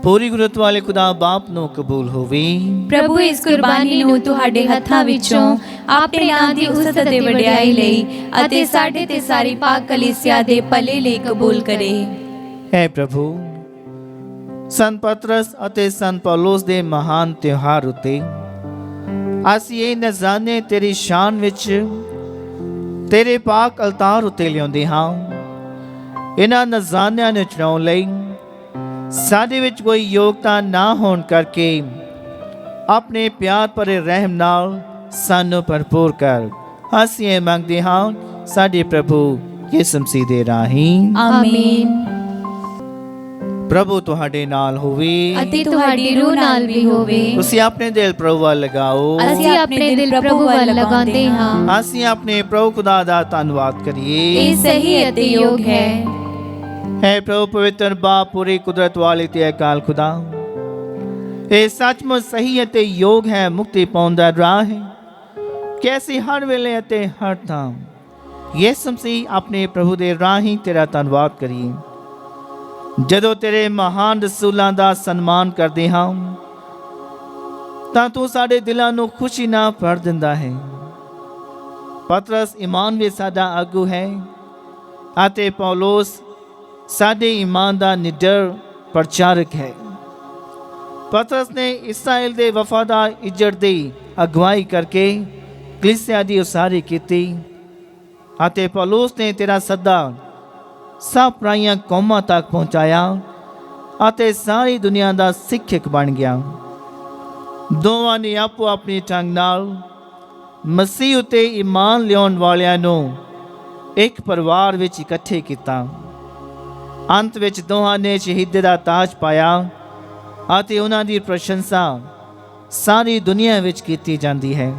ਪੂਰੀ ਗੁਰਤ ਵਾਲੇ ਖੁਦਾ ਬਾਪ ਨੂੰ ਕਬੂਲ ਹੋਵੇ। ਪ੍ਰਭੂ ਇਸ ਕੁਰਬਾਨੀ ਨੂੰ ਤੁਹਾਡੇ ਹੱਥਾਂ ਵਿੱਚੋਂ ਆਪਣੇ ਨਾਂ ਦੀ ਉਸਤ ਅਤੇ ਵਡਿਆਈ ਲਈ ਅਤੇ ਸਾਡੇ ਤੇ ਸਾਰੀ ਪਾਕ ਕਲੀਸਿਆ ਦੇ ਭਲੇ ਲਈ ਕਬੂਲ ਕਰੇ। ਹੈ ਪ੍ਰਭੂ, ਸੰਤ ਪਤਰਸ ਅਤੇ ਸੰਤ ਪੌਲਸ ਦੇ ਮਹਾਨ ਤਿਉਹਾਰ ਉਤੇ ਅਸੀਂ ਇਹ ਨਜ਼ਾਨੇ ਤੇਰੀ ਸ਼ਾਨ ਵਿੱਚ ਤੇਰੇ ਪਾਕ ਅਲਤਾਰ ਉਤੇ ਲਿਆਉਂਦੇ ਹਾਂ। ਇਹਨਾਂ ਨਜ਼ਾਨਿਆਂ ਨੂੰ ਚੜਾਉਣ ਲਈ ਸਾਡੇ ਵਿੱਚ ਕੋਈ ਯੋਗਤਾ ਨਾ ਹੋਣ ਕਰਕੇ ਆਪਣੇ ਪਿਆਰ ਭਰੇ ਰਹਿਮ ਨਾਲ ਸਾਨੂੰ ਭਰਪੂਰ ਕਰ। ਅਸੀਂ ਇਹ ਮੰਗਦੇ ਹਾਂ ਸਾਡੇ ਪ੍ਰਭੂ ਯਿਸੂ ਮਸੀਹ ਦੇ ਰਾਹੀਂ। ਆਮੀਨ। ਪ੍ਰਭੂ ਤੁਹਾਡੇ ਨਾਲ ਹੋਵੇ ਅਤੇ ਤੁਹਾਡੀ ਰੂਹ ਨਾਲ ਵੀ ਹੋਵੇ। ਤੁਸੀਂ ਆਪਣੇ ਦਿਲ ਪ੍ਰਭੂ ਵੱਲ ਲਗਾਓ। ਅਸੀਂ ਆਪਣੇ ਦਿਲ ਪ੍ਰਭੂ ਵੱਲ ਲਗਾਉਂਦੇ ਹਾਂ। ਅਸੀਂ ਆਪਣੇ ਪ੍ਰਭੂ ਖੁਦਾ ਦਾ ਧੰਨਵਾਦ ਕਰੀਏ। ਇਹ ਸਹੀ ਅਤੇ ਯੋਗ ਹੈ। ਹੈ ਪ੍ਰਭੂ ਪਵਿੱਤਰ ਬਾਪ ਪੂਰੀ ਕੁਦਰਤ ਵਾਲੇ ਤੇ ਅਕਾਲ ਖੁਦਾ, ਇਹ ਸੱਚਮੁੱਚ ਸਹੀ ਅਤੇ ਯੋਗ ਹੈ, ਮੁਕਤੀ ਪਾਉਣ ਦਾ ਰਾਹ ਹੈ ਕਿ ਅਸੀਂ ਹਰ ਵੇਲੇ ਅਤੇ ਹਰ ਥਾਂ ਯਿਸੂ ਮਸੀਹ ਆਪਣੇ ਪ੍ਰਭੂ ਦੇ ਰਾਹੀਂ ਤੇਰਾ ਧੰਨਵਾਦ ਕਰੀਏ। ਜਦੋਂ ਤੇਰੇ ਮਹਾਨ ਰਸੂਲਾਂ ਦਾ ਸਨਮਾਨ ਕਰਦੇ ਹਾਂ ਤਾਂ ਤੂੰ ਸਾਡੇ ਦਿਲਾਂ ਨੂੰ ਖੁਸ਼ੀ ਨਾਲ ਭਰ ਦਿੰਦਾ ਹੈ। ਪਤਰਸ ਈਮਾਨ ਵਿੱਚ ਸਾਡਾ ਆਗੂ ਹੈ ਅਤੇ ਪੌਲਸ ਸਾਡੇ ਈਮਾਨ ਦਾ ਨਿਡਰ ਪ੍ਰਚਾਰਕ ਹੈ। ਪਤਰਸ ਨੇ ਇਸਰਾਇਲ ਦੇ ਵਫਾਦਾਰ ਇੱਜ਼ਤ ਦੀ ਅਗਵਾਈ ਕਰਕੇ ਕਲੀਸਿਆ ਦੀ ਉਸਾਰੀ ਕੀਤੀ ਅਤੇ ਪੌਲਸ ਨੇ ਤੇਰਾ ਸੱਦਾ ਸਭ ਪਰਾਈਆਂ ਕੌਮਾਂ ਤੱਕ ਪਹੁੰਚਾਇਆ ਅਤੇ ਸਾਰੀ ਦੁਨੀਆ ਦਾ ਸਿੱਖਿਅਕ ਬਣ ਗਿਆ। ਦੋਵਾਂ ਨੇ ਆਪੋ ਆਪਣੀ ਢੰਗ ਨਾਲ ਮਸੀਹ ਉਤੇ ਈਮਾਨ ਲਿਆਉਣ ਵਾਲਿਆਂ ਨੂੰ ਇੱਕ ਪਰਿਵਾਰ ਵਿੱਚ ਇਕੱਠੇ ਕੀਤਾ। ਅੰਤ ਵਿੱਚ ਦੋਹਾਂ ਨੇ ਸ਼ਹੀਦੀ ਦਾ ਤਾਜ ਪਾਇਆ ਅਤੇ ਉਹਨਾਂ ਦੀ ਪ੍ਰਸ਼ੰਸਾ ਸਾਰੀ ਦੁਨੀਆ ਵਿੱਚ ਕੀਤੀ ਜਾਂਦੀ ਹੈ।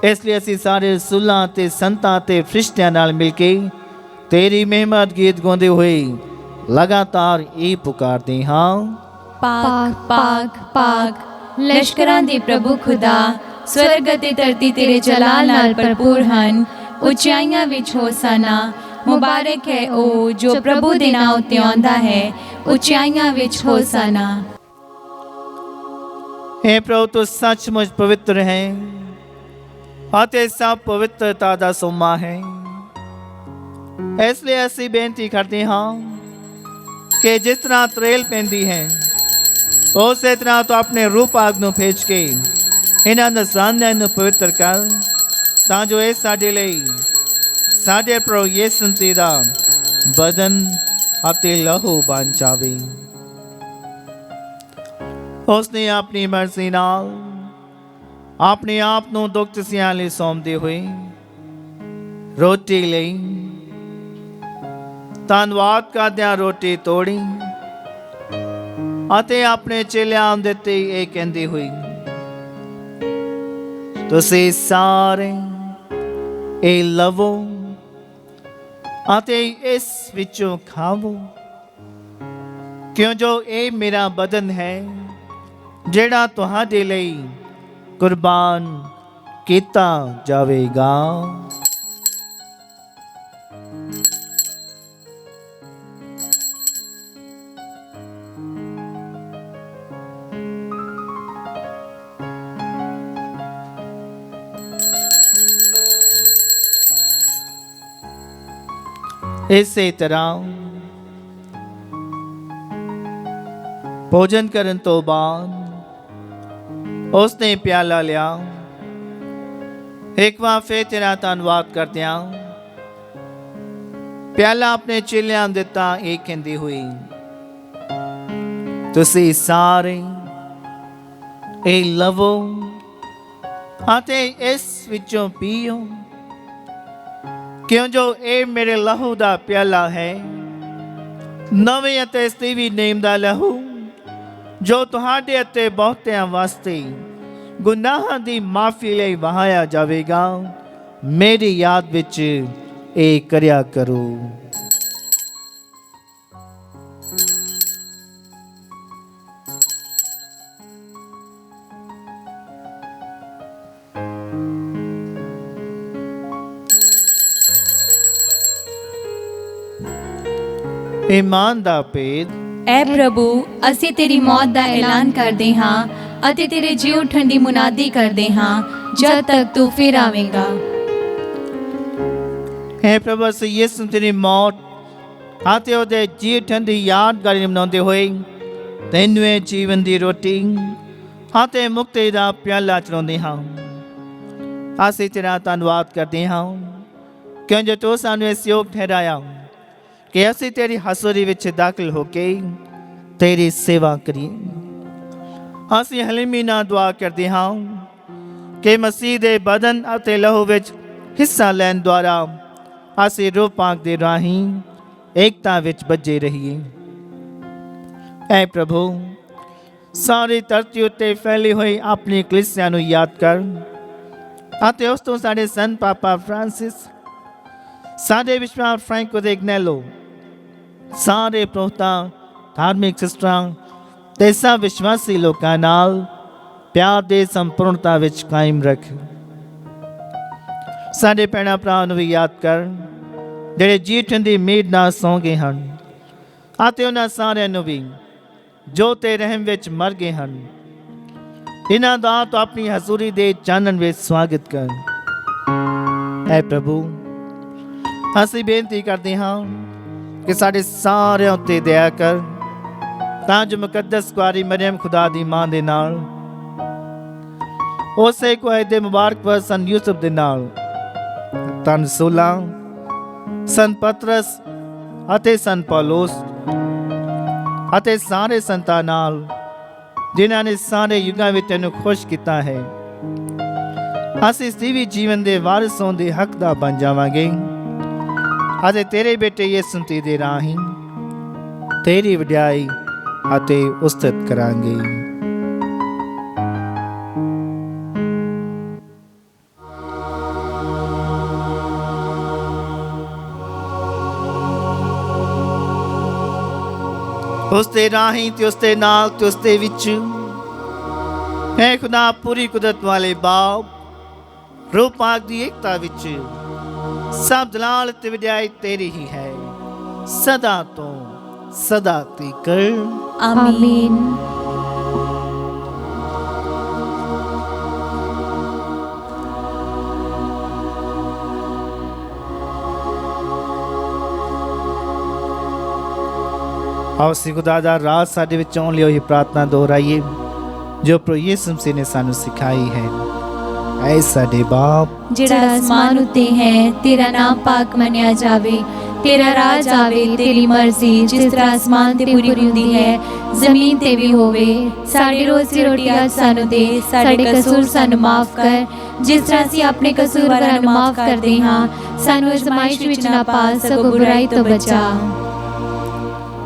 ਇਸ ਲਈ ਅਸੀਂ ਸਾਰੇ ਰਸੂਲਾਂ ਅਤੇ ਸੰਤਾਂ ਅਤੇ ਫਰਿਸ਼ਤਿਆਂ ਨਾਲ ਮਿਲ ਕੇ ਤੇਰੀ ਮਹਿਮਦ ਗੀਤ ਗਾਉਂਦੇ ਹੋਏ ਲਗਾਤਾਰ ਇਹ ਪੁਕਾਰਦੇ ਹਾਂ। ਪਾਕ ਪਾਕ ਪਾਕ ਲਸ਼ਕਰਾਂ ਦੇ ਪ੍ਰਭੂ ਖੁਦਾ, ਸਵਰਗ ਅਤੇ ਧਰਤੀ ਤੇਰੇ ਜਲਾਲ ਨਾਲ ਭਰਪੂਰ ਹਨ। ਉਚਾਈਆਂ ਵਿੱਚ ਹੋਸਾਨਾ, ਮੁਬਾਰਕ ਹੈ ਉਹ ਜੋ ਪ੍ਰਭੂ ਦੇ ਨਾਂ ਉੱਤੇ ਆਉਂਦਾ ਹੈ। ਉਚਾਈਆਂ ਵਿੱਚ ਹੋਸਾਨਾ। हे ਪ੍ਰਭੂ ਤੂੰ ਸੱਚਮੁੱਚ ਪਵਿੱਤਰ ਹੈ ਅਤੇ ਸਭ ਪਵਿੱਤਰਤਾ ਦਾ ਸੋਮਾ ਹੈ। ਇਸ ਲਈ ਅਸੀਂ ਬੇਨਤੀ ਕਰਦੇ ਹਾਂ ਕਿ ਜਿਸ ਤਰ੍ਹਾਂ ਤਰੇਲ ਪੈਂਦੀ ਹੈ ਉਸੇ ਤਰ੍ਹਾਂ ਤੂੰ ਆਪਣੇ ਰੂਪ ਆਗ ਨੂੰ ਭੇਜ ਕੇ ਇਹਨਾਂ ਨਜ਼ਾਨਿਆਂ ਨੂੰ ਪਵਿੱਤਰ ਕਰ, ਤਾਂ ਜੋ ਇਹ ਸਾਡੇ ਲਈ ਸਾਡੇ ਪ੍ਰਭੂ ਯਿਸੂ ਮਸੀਹ ਦਾ ਬਦਨ ਅਤੇ ਲਹੂ ਬਣ ਜਾਵੇ। ਉਸਨੇ ਆਪਣੀ ਮਰਜ਼ੀ ਨਾਲ ਆਪਣੇ ਆਪ ਨੂੰ ਦੁੱਖ ਤਸੀਆਂ ਲਈ ਸੌਂਪਦੇ ਹੋਏ ਰੋਟੀ ਲਈ ਧੰਨਵਾਦ ਕਰਦਿਆਂ ਰੋਟੀ ਤੋੜੀ ਅਤੇ ਆਪਣੇ ਚੇਲਿਆਂ ਨੂੰ ਦਿੱਤੀ, ਇਹ ਕਹਿੰਦੀ ਹੋਈ, ਤੁਸੀਂ ਸਾਰੇ ਇਹ ਲਵੋ ਅਤੇ ਇਸ ਵਿੱਚੋਂ ਖਾਵੋ, ਕਿਉਂ ਜੋ ਇਹ ਮੇਰਾ ਬਦਨ ਹੈ ਜਿਹੜਾ ਤੁਹਾਡੇ ਲਈ ਕੁਰਬਾਨ ਕੀਤਾ ਜਾਵੇਗਾ। ਇਸੇ ਤਰ੍ਹਾਂ ਭੋਜਨ ਕਰਨ ਤੋਂ ਬਾਅਦ ਉਸਨੇ ਪਿਆਲਾ ਲਿਆ, ਇੱਕ ਵਾਰ ਫਿਰ ਤੇਰਾ ਧੰਨਵਾਦ ਕਰਦਿਆਂ ਪਿਆਲਾ ਆਪਣੇ ਚੇਲਿਆਂ ਨੂੰ ਦਿੱਤਾ, ਇਹ ਕਹਿੰਦੀ ਹੋਈ, ਤੁਸੀਂ ਸਾਰੇ ਇਹ ਲਵੋ ਅਤੇ ਇਸ ਵਿੱਚੋਂ ਪੀਓ, ਕਿਉਂ ਜੋ ਇਹ ਮੇਰੇ ਲਹੂ ਦਾ ਪਿਆਲਾ ਹੈ, ਨਵੇਂ ਅਤੇ ਸਤੀਵੀ ਨੇਮ ਦਾ ਲਹੂ, ਜੋ ਤੁਹਾਡੇ ਅਤੇ ਬਹੁਤਿਆਂ ਵਾਸਤੇ ਗੁਨਾਹਾਂ ਦੀ ਮਾਫੀ ਲਈ ਵਹਾਇਆ ਜਾਵੇਗਾ। ਮੇਰੀ ਯਾਦ ਵਿੱਚ ਇਹ ਕਰਿਆ ਕਰੋ। ईमान दा भेद। ਐ ਪ੍ਰਭੂ, ਅਸੀਂ ਤੇਰੀ ਮੌਤ ਦਾ ਐਲਾਨ ਕਰਦੇ ਹਾਂ ਅਤੇ ਤੇਰੇ ਜੀ ਉੱਠਣ ਦੀ ਮੁਨਾਦੀ ਕਰਦੇ ਹਾਂ ਜਦ ਤੱਕ ਤੂੰ ਫਿਰ ਆਵੇਂਗਾ। है प्रभु असीं यीशु तेरी मौत आते ओदे जी उठण दी यादगारी मनाउंदे होए तैनूं जीवन दी रोटी आते मुक्ति दा प्याला चढ़ाउंदे हां। असीं तेरा धन्नवाद करदे हां क्योंकि तूं सानूं इस योग ठहराया कि असीं तेरी हसूरी विच दाखिल हो के तेरी सेवा करिए। असीं हलीमी नाल दुआ करदे हां कि मसीह दे बदन अते लहू विच हिस्सा लैण द्वारा ਅਸੀਂ ਰੂਹ ਪਾਕ ਦੇ ਰਾਹੀਂ ਏਕਤਾ ਵਿੱਚ ਬੱਝੇ ਰਹੀਏ। ਐ ਪ੍ਰਭੂ, ਸਾਰੀ ਧਰਤੀ ਉੱਤੇ ਫੈਲੀ ਹੋਈ ਆਪਣੀ ਕਲੀਸਿਆ ਨੂੰ ਯਾਦ ਕਰ ਅਤੇ ਉਸ ਤੋਂ ਸਾਡੇ ਸੰਤ ਪਾਪਾ ਫਰਾਂਸਿਸ, ਸਾਡੇ ਵਿਸ਼ਵਾਸ ਫ੍ਰੈਂਕੋ ਦੇ ਇਗਨੈਲੋ, ਸਾਰੇ ਪ੍ਰੋਹਤਾ ਧਾਰਮਿਕ ਸਿਸਟਰਾਂ ਤੇ ਸਭ ਵਿਸ਼ਵਾਸੀ ਲੋਕਾਂ ਨਾਲ ਪਿਆਰ ਦੇ ਸੰਪੂਰਨਤਾ ਵਿੱਚ ਕਾਇਮ ਰੱਖ। ਸਾਡੇ ਭੈਣਾਂ ਭਰਾ ਨੂੰ ਵੀ ਯਾਦ ਕਰ ਜਿਹੜੇ ਜੀ ਉੱਠਣ ਦੀ ਉਮੀਦ ਨਾਲ ਸੌਂ ਗਏ ਹਨ ਅਤੇ ਉਹਨਾਂ ਸਾਰਿਆਂ ਨੂੰ ਵੀ ਜੋ ਤੇ ਰਹਿਮ ਵਿੱਚ ਮਰ ਗਏ ਹਨ। ਇਹਨਾਂ ਦਾ ਤੂੰ ਆਪਣੀ ਹਜ਼ੂਰੀ ਦੇ ਚਾਨਣ ਵਿੱਚ ਸਵਾਗਤ ਕਰ। ਐ ਪ੍ਰਭੂ, ਅਸੀਂ ਬੇਨਤੀ ਕਰਦੇ ਹਾਂ ਕਿ ਸਾਡੇ ਸਾਰਿਆਂ ਉੱਤੇ ਦਇਆ ਕਰ ਤਾਂ ਜੋ ਮੁਕੱਦਸ ਕੁਆਰੀ ਮਰੀਮ ਖੁਦਾ ਦੀ ਮਾਂ ਦੇ ਨਾਲ ਉਸੇ ਕੁਆਰੇ ਦੇ ਮੁਬਾਰਕ ਵਰ ਸਨ ਯੂਸਫ ਦੇ ਨਾਲ ਧੰਨ ਸੋਲਾ, ਸੰਤ ਪਤਰਸ ਅਤੇ ਸੰਤ ਪੌਲੋਸ ਅਤੇ ਸਾਰੇ ਸੰਤਾਂ ਨਾਲ ਜਿਨ੍ਹਾਂ ਨੇ ਸਾਰੇ ਯੁੱਗਾਂ ਵਿੱਚ ਤੈਨੂੰ ਖੁਸ਼ ਕੀਤਾ ਹੈ, ਅਸੀਂ ਸਦੀਵੀ ਜੀਵਨ ਦੇ ਵਾਰਿਸ ਹੋਣ ਦੇ ਹੱਕਦਾਰ ਬਣ ਜਾਵਾਂਗੇ ਅਤੇ ਤੇਰੇ ਬੇਟੇ ਯਿਸੂ ਮਸੀਹ ਦੇ ਰਾਹੀਂ ਤੇਰੀ ਵਡਿਆਈ ਅਤੇ ਉਸਤਤ ਕਰਾਂਗੇ। ਉਸ ਦੇ ਰਾਹੀਂ ਤੇ ਉਸ ਦੇ ਨਾਲ ਤੇ ਉਸ ਦੇ ਵਿੱਚ ਹੈ ਖੁਦਾ ਪੂਰੀ ਕੁਦਰਤ ਵਾਲੇ ਬਾਪ ਰੂਹ ਪਾਕ ਦੀ ਏਕਤਾ ਵਿੱਚ ਸਭ ਜਲਾਲ ਤੇ ਵਡਿਆਈ ਤੇਰੀ ਹੀ ਹੈ ਸਦਾ ਤੋਂ ਸਦਾ ਤੀਕ। ਆਮੀਨ। ਆਓ ਅਸੀਂ ਖੁਦਾ ਦਾ ਰਾਜ ਸਾਡੇ ਵਿੱਚ ਆਉਣ ਲਈ ਉਹੀ ਪ੍ਰਾਰਥਨਾ ਦੁਹਰਾਈਏ ਜੋ ਪ੍ਰਭੂ ਯਿਸੂ ਮਸੀਹ ਨੇ ਸਾਨੂੰ ਸਿਖਾਈ ਹੈ। ਐ ਸਾਡੇ ਬਾਪ ਜਿਹੜਾ ਅਸਮਾਨ ਉੱਤੇ ਹੈ, ਤੇਰਾ ਨਾਮ ਪਾਕ ਮੰਨਿਆ ਜਾਵੇ, ਤੇਰਾ ਰਾਜ ਆਵੇ, ਤੇਰੀ ਮਰਜ਼ੀ ਜਿਸ ਤਰ੍ਹਾਂ ਅਸਮਾਨ ਤੇ ਪੂਰੀ ਹੁੰਦੀ ਹੈ ਜ਼ਮੀਨ ਤੇ ਵੀ ਹੋਵੇ। ਸਾਡੀ ਰੋਜ਼ ਦੀ ਰੋਟੀ ਅੱਜ ਸਾਨੂੰ ਦੇ, ਸਾਡੇ ਕਸੂਰ ਸਾਨੂੰ ਮਾਫ ਕਰ ਜਿਸ ਤਰ੍ਹਾਂ ਅਸੀਂ ਆਪਣੇ ਕਸੂਰਵਾਰਾਂ ਨੂੰ ਮਾਫ ਕਰਦੇ ਹਾਂ। ਸਾਨੂੰ ਅਜ਼ਮਾਇਸ਼ ਵਿੱਚ ਨਾ ਪਾ, ਸਗੋਂ ਬੁਰਾਈ ਤੋਂ ਬਚਾ।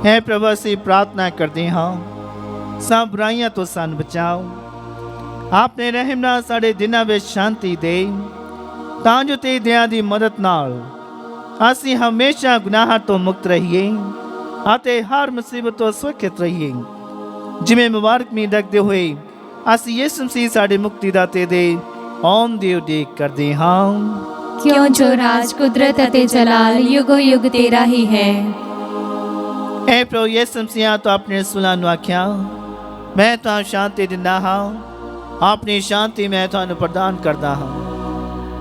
ਹੈ ਪ੍ਰਭੂ, ਅਸੀਂ ਪ੍ਰਾਰਥਨਾ ਕਰਦੇ ਹਾਂ ਸਭ ਬੁਰਾਈਆਂ ਤੋਂ ਸਾਨੂੰ ਬਚਾਓ। ਆਪਣੇ ਰਹਿਮ ਨਾਲ ਸਾਡੇ ਦਿਨਾਂ ਵਿੱਚ ਸ਼ਾਂਤੀ ਦੇ ਤਾਂ ਜੋ ਤੇਰੀ ਦਇਆ ਦੀ ਮਦਦ ਨਾਲ ਅਸੀਂ ਹਮੇਸ਼ਾ ਗੁਨਾਹਾਂ ਤੋਂ ਮੁਕਤ ਰਹੀਏ ਅਤੇ ਹਰ ਮੁਸੀਬਤ ਤੋਂ ਸੁਰੱਖਿਅਤ ਰਹੀਏ। ਜਿਵੇਂ ਮੁਬਾਰਕ ਮੀਂਹ ਰੱਖਦੇ ਹੋਏ ਅਸੀਂ ਯਿਸੂ ਮਸੀਹ ਸਾਡੇ ਮੁਕਤੀ ਦਾਤੇ ਦੇ ਆਉਣ ਦੀ ਉਡੀਕ ਕਰਦੇ ਹਾਂ। ਕਿਉਂ ਜੋ ਰਾਜ, ਕੁਦਰਤ ਅਤੇ ਜਲਾਲ ਯੁਗੋ ਯੁਗ ਤੇਰਾ ਹੀ ਹੈ। ਐ ਪ੍ਰਭੂ ਯਿਸੂ ਮਸੀਹ ਤੋਂ ਆਪਣੇ ਰਸੂਲਾਂ ਨੂੰ ਆਖਿਆ, ਮੈਂ ਤੁਹਾਨੂੰ ਸ਼ਾਂਤੀ ਦਿੰਦਾ ਹਾਂ, ਆਪਣੀ ਸ਼ਾਂਤੀ ਮੈਂ ਤੁਹਾਨੂੰ ਪ੍ਰਦਾਨ ਕਰਦਾ ਹਾਂ।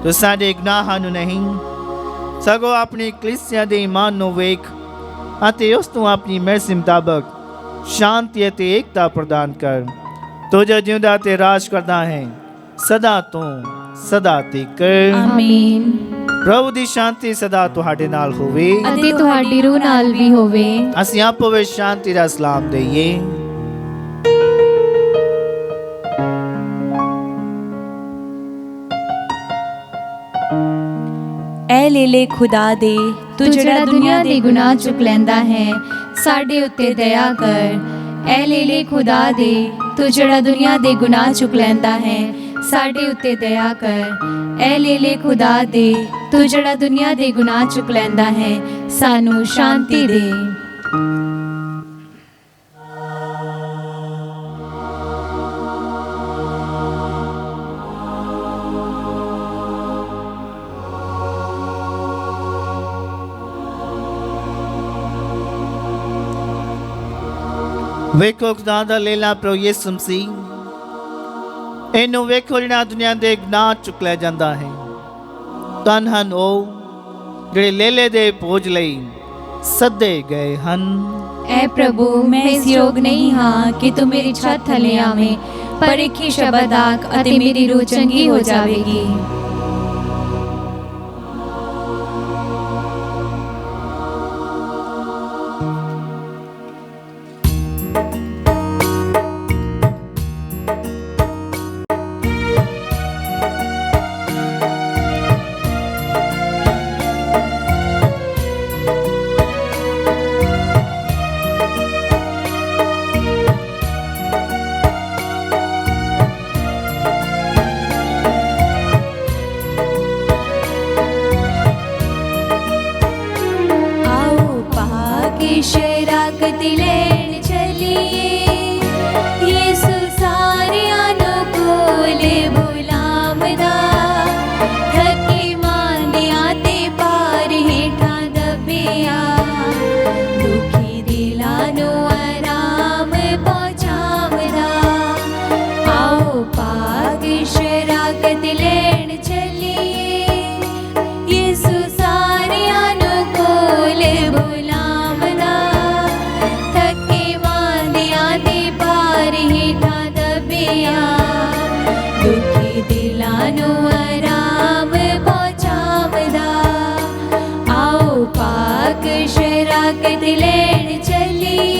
ਤੂੰ ਸਾਡੇ ਗੁਨਾਹਾਂ ਨੂੰ ਨਹੀਂ ਸਗੋਂ ਆਪਣੀ ਕਲੀਸਿਆ ਦੇ ਈਮਾਨ ਨੂੰ ਵੇਖ ਅਤੇ ਉਸ ਤੋਂ ਆਪਣੀ ਮਰਜ਼ੀ ਮੁਤਾਬਕ ਸ਼ਾਂਤੀ ਅਤੇ ਏਕਤਾ ਪ੍ਰਦਾਨ ਕਰ। ਤੂੰ ਜੋ ਜਿਉਂਦਾ ਤੇ ਰਾਜ ਕਰਦਾ ਹੈ ਸਦਾ ਤੋਂ ਸਦਾ ਤੀਕ। ਆਮੀਨ। ਪ੍ਰਭੂ ਦੀ ਸ਼ਾਂਤੀ ਸਦਾ ਤੁਹਾਡੇ ਨਾਲ ਹੋਵੇ ਅਤੇ ਤੁਹਾਡੀ ਰੂਹ ਨਾਲ ਵੀ ਹੋਵੇ। ਅਸੀਂ ਆਪੋ ਵਿੱਚ ਸ਼ਾਂਤੀ ਦਾ ਸਲਾਮ ਦਈਏ। ਐ ਲੇਲੇ ਖੁਦਾ ਦੇ, ਤੂੰ ਜਿਹੜਾ ਦੁਨੀਆ ਦੇ ਗੁਨਾਹ ਚੁੱਕ ਲੈਂਦਾ ਹੈ, ਸਾਡੇ ਉੱਤੇ ਦਇਆ ਕਰ। ਐ ਲੇਲੇ ਖੁਦਾ ਦੇ, ਤੂੰ ਜਿਹੜਾ ਦੁਨੀਆ ਦੇ ਗੁਨਾਹ ਚੁੱਕ ਲੈਂਦਾ ਹੈ, ਸਾਡੇ ਉੱਤੇ ਦਇਆ ਕਰ। ਐ ਲੇਲੇ ਖੁਦਾ ਦੇ, ਤੂੰ ਜਿਹੜਾ ਦੁਨੀਆ ਦੇ ਗੁਨਾਹ ਚੁੱਕ ਲੈਂਦਾ ਹੈ, ਸਾਨੂੰ ਸ਼ਾਂਤੀ ਦੇ। ਵੇਖੋ ਖੁਦਾ ਦਾ ਲੇਲਾ ਪ੍ਰਭੂ ਯਿਸੂ ਮਸੀਹ, ਇਹਨੂੰ ਵੇਖੋ ਜਿਹੜਾ ਦੁਨੀਆ ਦੇ ਗੁਨਾਹ ਚੁੱਕ ਲੈ ਜਾਂਦਾ ਹੈ। ਧੰਨ ਹਨ ਉਹ ਜਿਹੜੇ ਲੇਲੇ ਦੇ ਭੋਜ ਲਈ ਸੱਦੇ ਗਏ ਹਨ। ਐ ਪ੍ਰਭੂ, ਮੈਂ ਇਸ ਯੋਗ ਨਹੀਂ ਹਾਂ ਕਿ ਤੂੰ ਮੇਰੀ ਛੱਤ ਥੱਲੇ ਆਵੇਂ, ਪਰ ਇੱਕ ਹੀ ਸ਼ਬਦ ਆਖ ਅਤੇ ਮੇਰੀ ਰੂਹ ਚੰਗੀ ਹੋ ਜਾਵੇਗੀ। शराकत लेन चलिए, यीशु सारियां नू कोले बुलावदा, थके मांदियां ते पार हेठां दबिया, दुखी दिलां नू आराम पहुंचावदा। आओ पाक शराकत लेन चलिए, यीशु सारियां नू कोले दुखी दिलां नू आराम पहुंचावदा। आओ पाक शराकत लेन चलिए।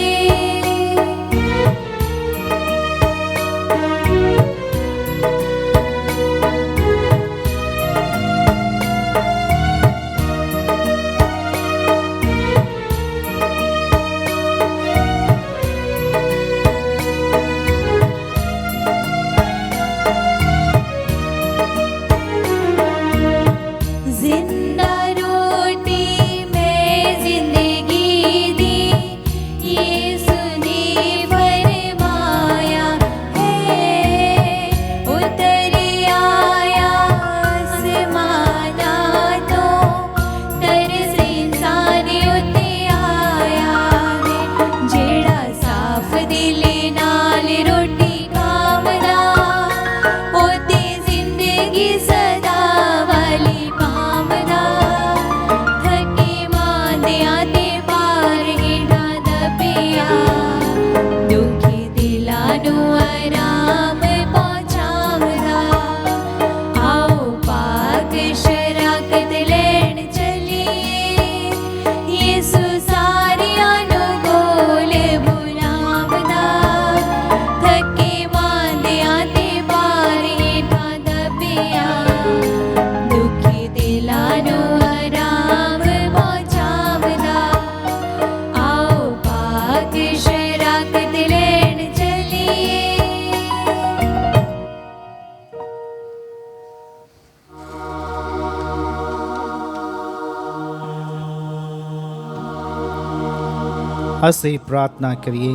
ਅਸੀਂ ਪ੍ਰਾਰਥਨਾ ਕਰੀਏ।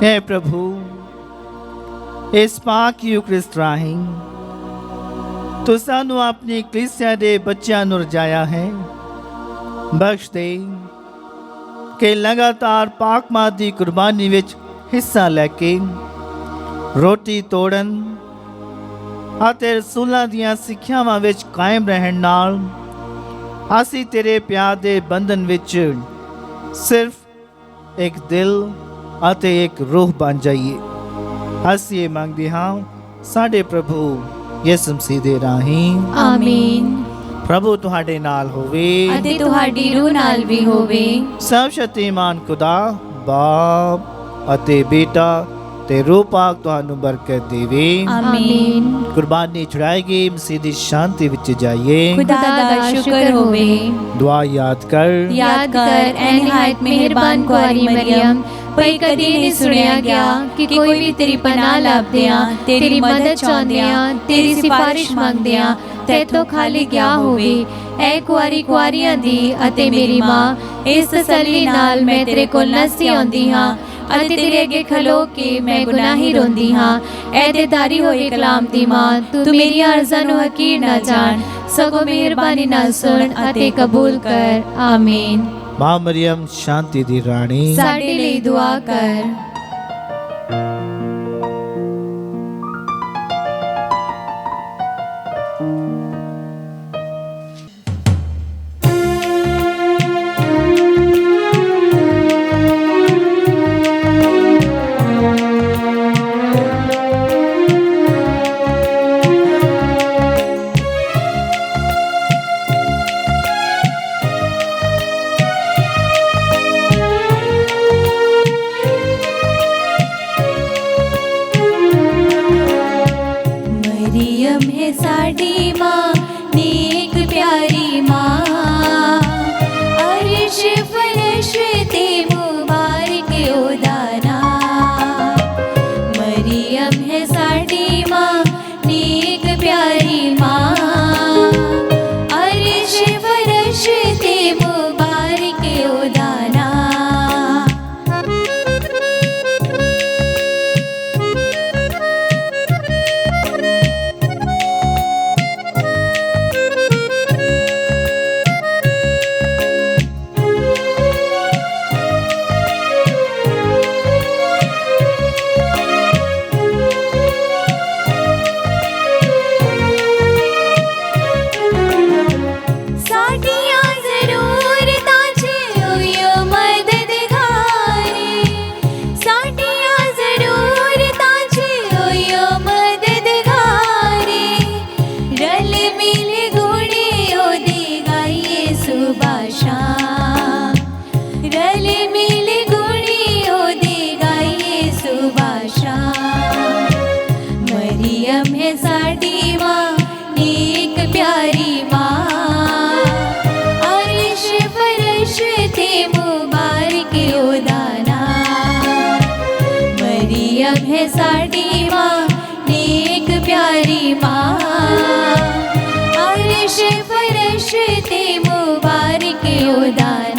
हे प्रभु, इस पाक यूकरिस्ट राਹੀਂ ਤੂੰ ਸਾਨੂੰ ਆਪਣੀ ਕਲੀਸਿਆ ਦੇ ਬੱਚਿਆਂ ਨੂੰ ਰਜਾਇਆ ਹੈ। ਬਖਸ਼ ਦੇ ਕਿ ਲਗਾਤਾਰ ਪਾਕ ਮਾਂ ਦੀ ਕੁਰਬਾਨੀ ਵਿੱਚ ਹਿੱਸਾ ਲੈ ਕੇ ਰੋਟੀ ਤੋੜਨ ਅਤੇ ਰਸੂਲਾਂ ਦੀਆਂ ਸਿੱਖਿਆਵਾਂ ਵਿੱਚ ਕਾਇਮ ਰਹਿਣ ਨਾਲ ਅਸੀਂ ਤੇਰੇ ਪਿਆਰ ਦੇ ਬੰਧਨ ਵਿੱਚ ਸਿਰਫ ਇੱਕ ਦਿਲ ਅਤੇ ਇੱਕ ਰੂਹ ਬਣ ਜਾਈਏ। ਅਸੀਂ ਇਹ ਮੰਗਦੇ ਹਾਂ ਸਾਡੇ ਪ੍ਰਭੂ ਯਿਸੂ ਮਸੀਹ ਦੇ ਰਾਹੀਂ। ਆਮੀਨ। ਪ੍ਰਭੂ ਤੁਹਾਡੇ ਨਾਲ ਹੋਵੇ ਅਤੇ ਤੁਹਾਡੀ ਰੂਹ ਨਾਲ ਵੀ ਹੋਵੇ। ਸਰਵ ਸ਼ਕਤੀਮਾਨ ਖੁਦਾ ਬਾਪ ਅਤੇ ਬੇਟਾ ਤੇ ਰੂਹ ਪਾਕ ਤੁਹਾਨੂੰ ਬਰਕਤ ਦੇਵੇ। ਆਮੀਨ। ਕੁਰਬਾਨੀ ਚੜਾਈ ਗਈ ਮਸੀਹ ਦੀ ਸ਼ਾਂਤੀ ਵਿੱਚ ਜਾਈਏ। ਖੁਦਾ ਦਾ ਸ਼ੁਕਰ ਹੋਵੇ। ਦੁਆ ਯਾਦ ਕਰ ਐ ਨਿਹਾਇਤ ਮਿਹਰਬਾਨ ਕੁਆਰੀ ਮਰੀਮ, ਭਈ ਕਦੀ ਨਹੀਂ ਸੁਣਿਆ ਗਿਆ ਕਿ ਕੋਈ ਵੀ ਤੇਰੀ ਪਨਾਹ ਲੱਭਦਿਆਂ, ਤੇਰੀ ਮਦਦ ਚਾਹੁੰਦਿਆਂ, ਤੇਰੀ ਸਿਫਾਰਿਸ਼ ਮੰਗਦਿਆਂ ਤੇਤੋਂ ਖਾਲੀ ਗਿਆ ਹੋਵੇ। ਐ ਕੁਆਰੀਆਂ ਦੀ ਅਤੇ ਮੇਰੀ ਮਾਂ, ਇਸ ਤਸੱਲੀ ਨਾਲ ਮੈਂ ਤੇਰੇ ਕੋਲ ਨੱਸੀ ਆਉਂਦੀ ਹਾਂ ਅਤੇ ਤੇਰੇ ਅੱਗੇ ਖਲੋ ਕੇ ਮੈਂ ਗੁਨਾਹੀ ਰੋਂਦੀ ਹਾਂ। ਐ ਦੇਦਾਰੀ ਹੋਏ ਕਲਾਮ ਦੀ ਮਾਂ, ਤੂੰ ਮੇਰੀਆਂ ਅਰਜ਼ਾਂ ਨੂੰ ਹਕੀਰ ਨਾ ਜਾਣ, ਸਗੋਂ ਮਿਹਰਬਾਨੀ ਨਾਲ ਸੁਣ ਅਤੇ ਕਬੂਲ ਕਰ। ਆਮੀਨ। मां मरियम शांति दी राणी ਸਾਡੇ ਲਈ ਦੁਆ ਕਰ। मरियम है साडी माँ, नेक प्यारी माँ, अर्श फरश ते मुबारक उदाना। मरियम है साडी माँ, नेक प्यारी माँ, अर्श फरश ते मुबारक उदाना। साडियां ज़रूरतां च ओयो मददगारे, साडियां ज़रूरतां च ओयो मददगारे, रल मिल गुणे ओदे गाइए सुबह शाम, रल मिल गुणे ओदे गाइए सुबह शाम। मरियम है साडी माँ, नेक प्यारी माँ, अर्श फरश ते मुबारक उदाना। मरियम है साडी माँ, नेक प्यारी माँ, अर्श फरश ते मुबारक उदाना।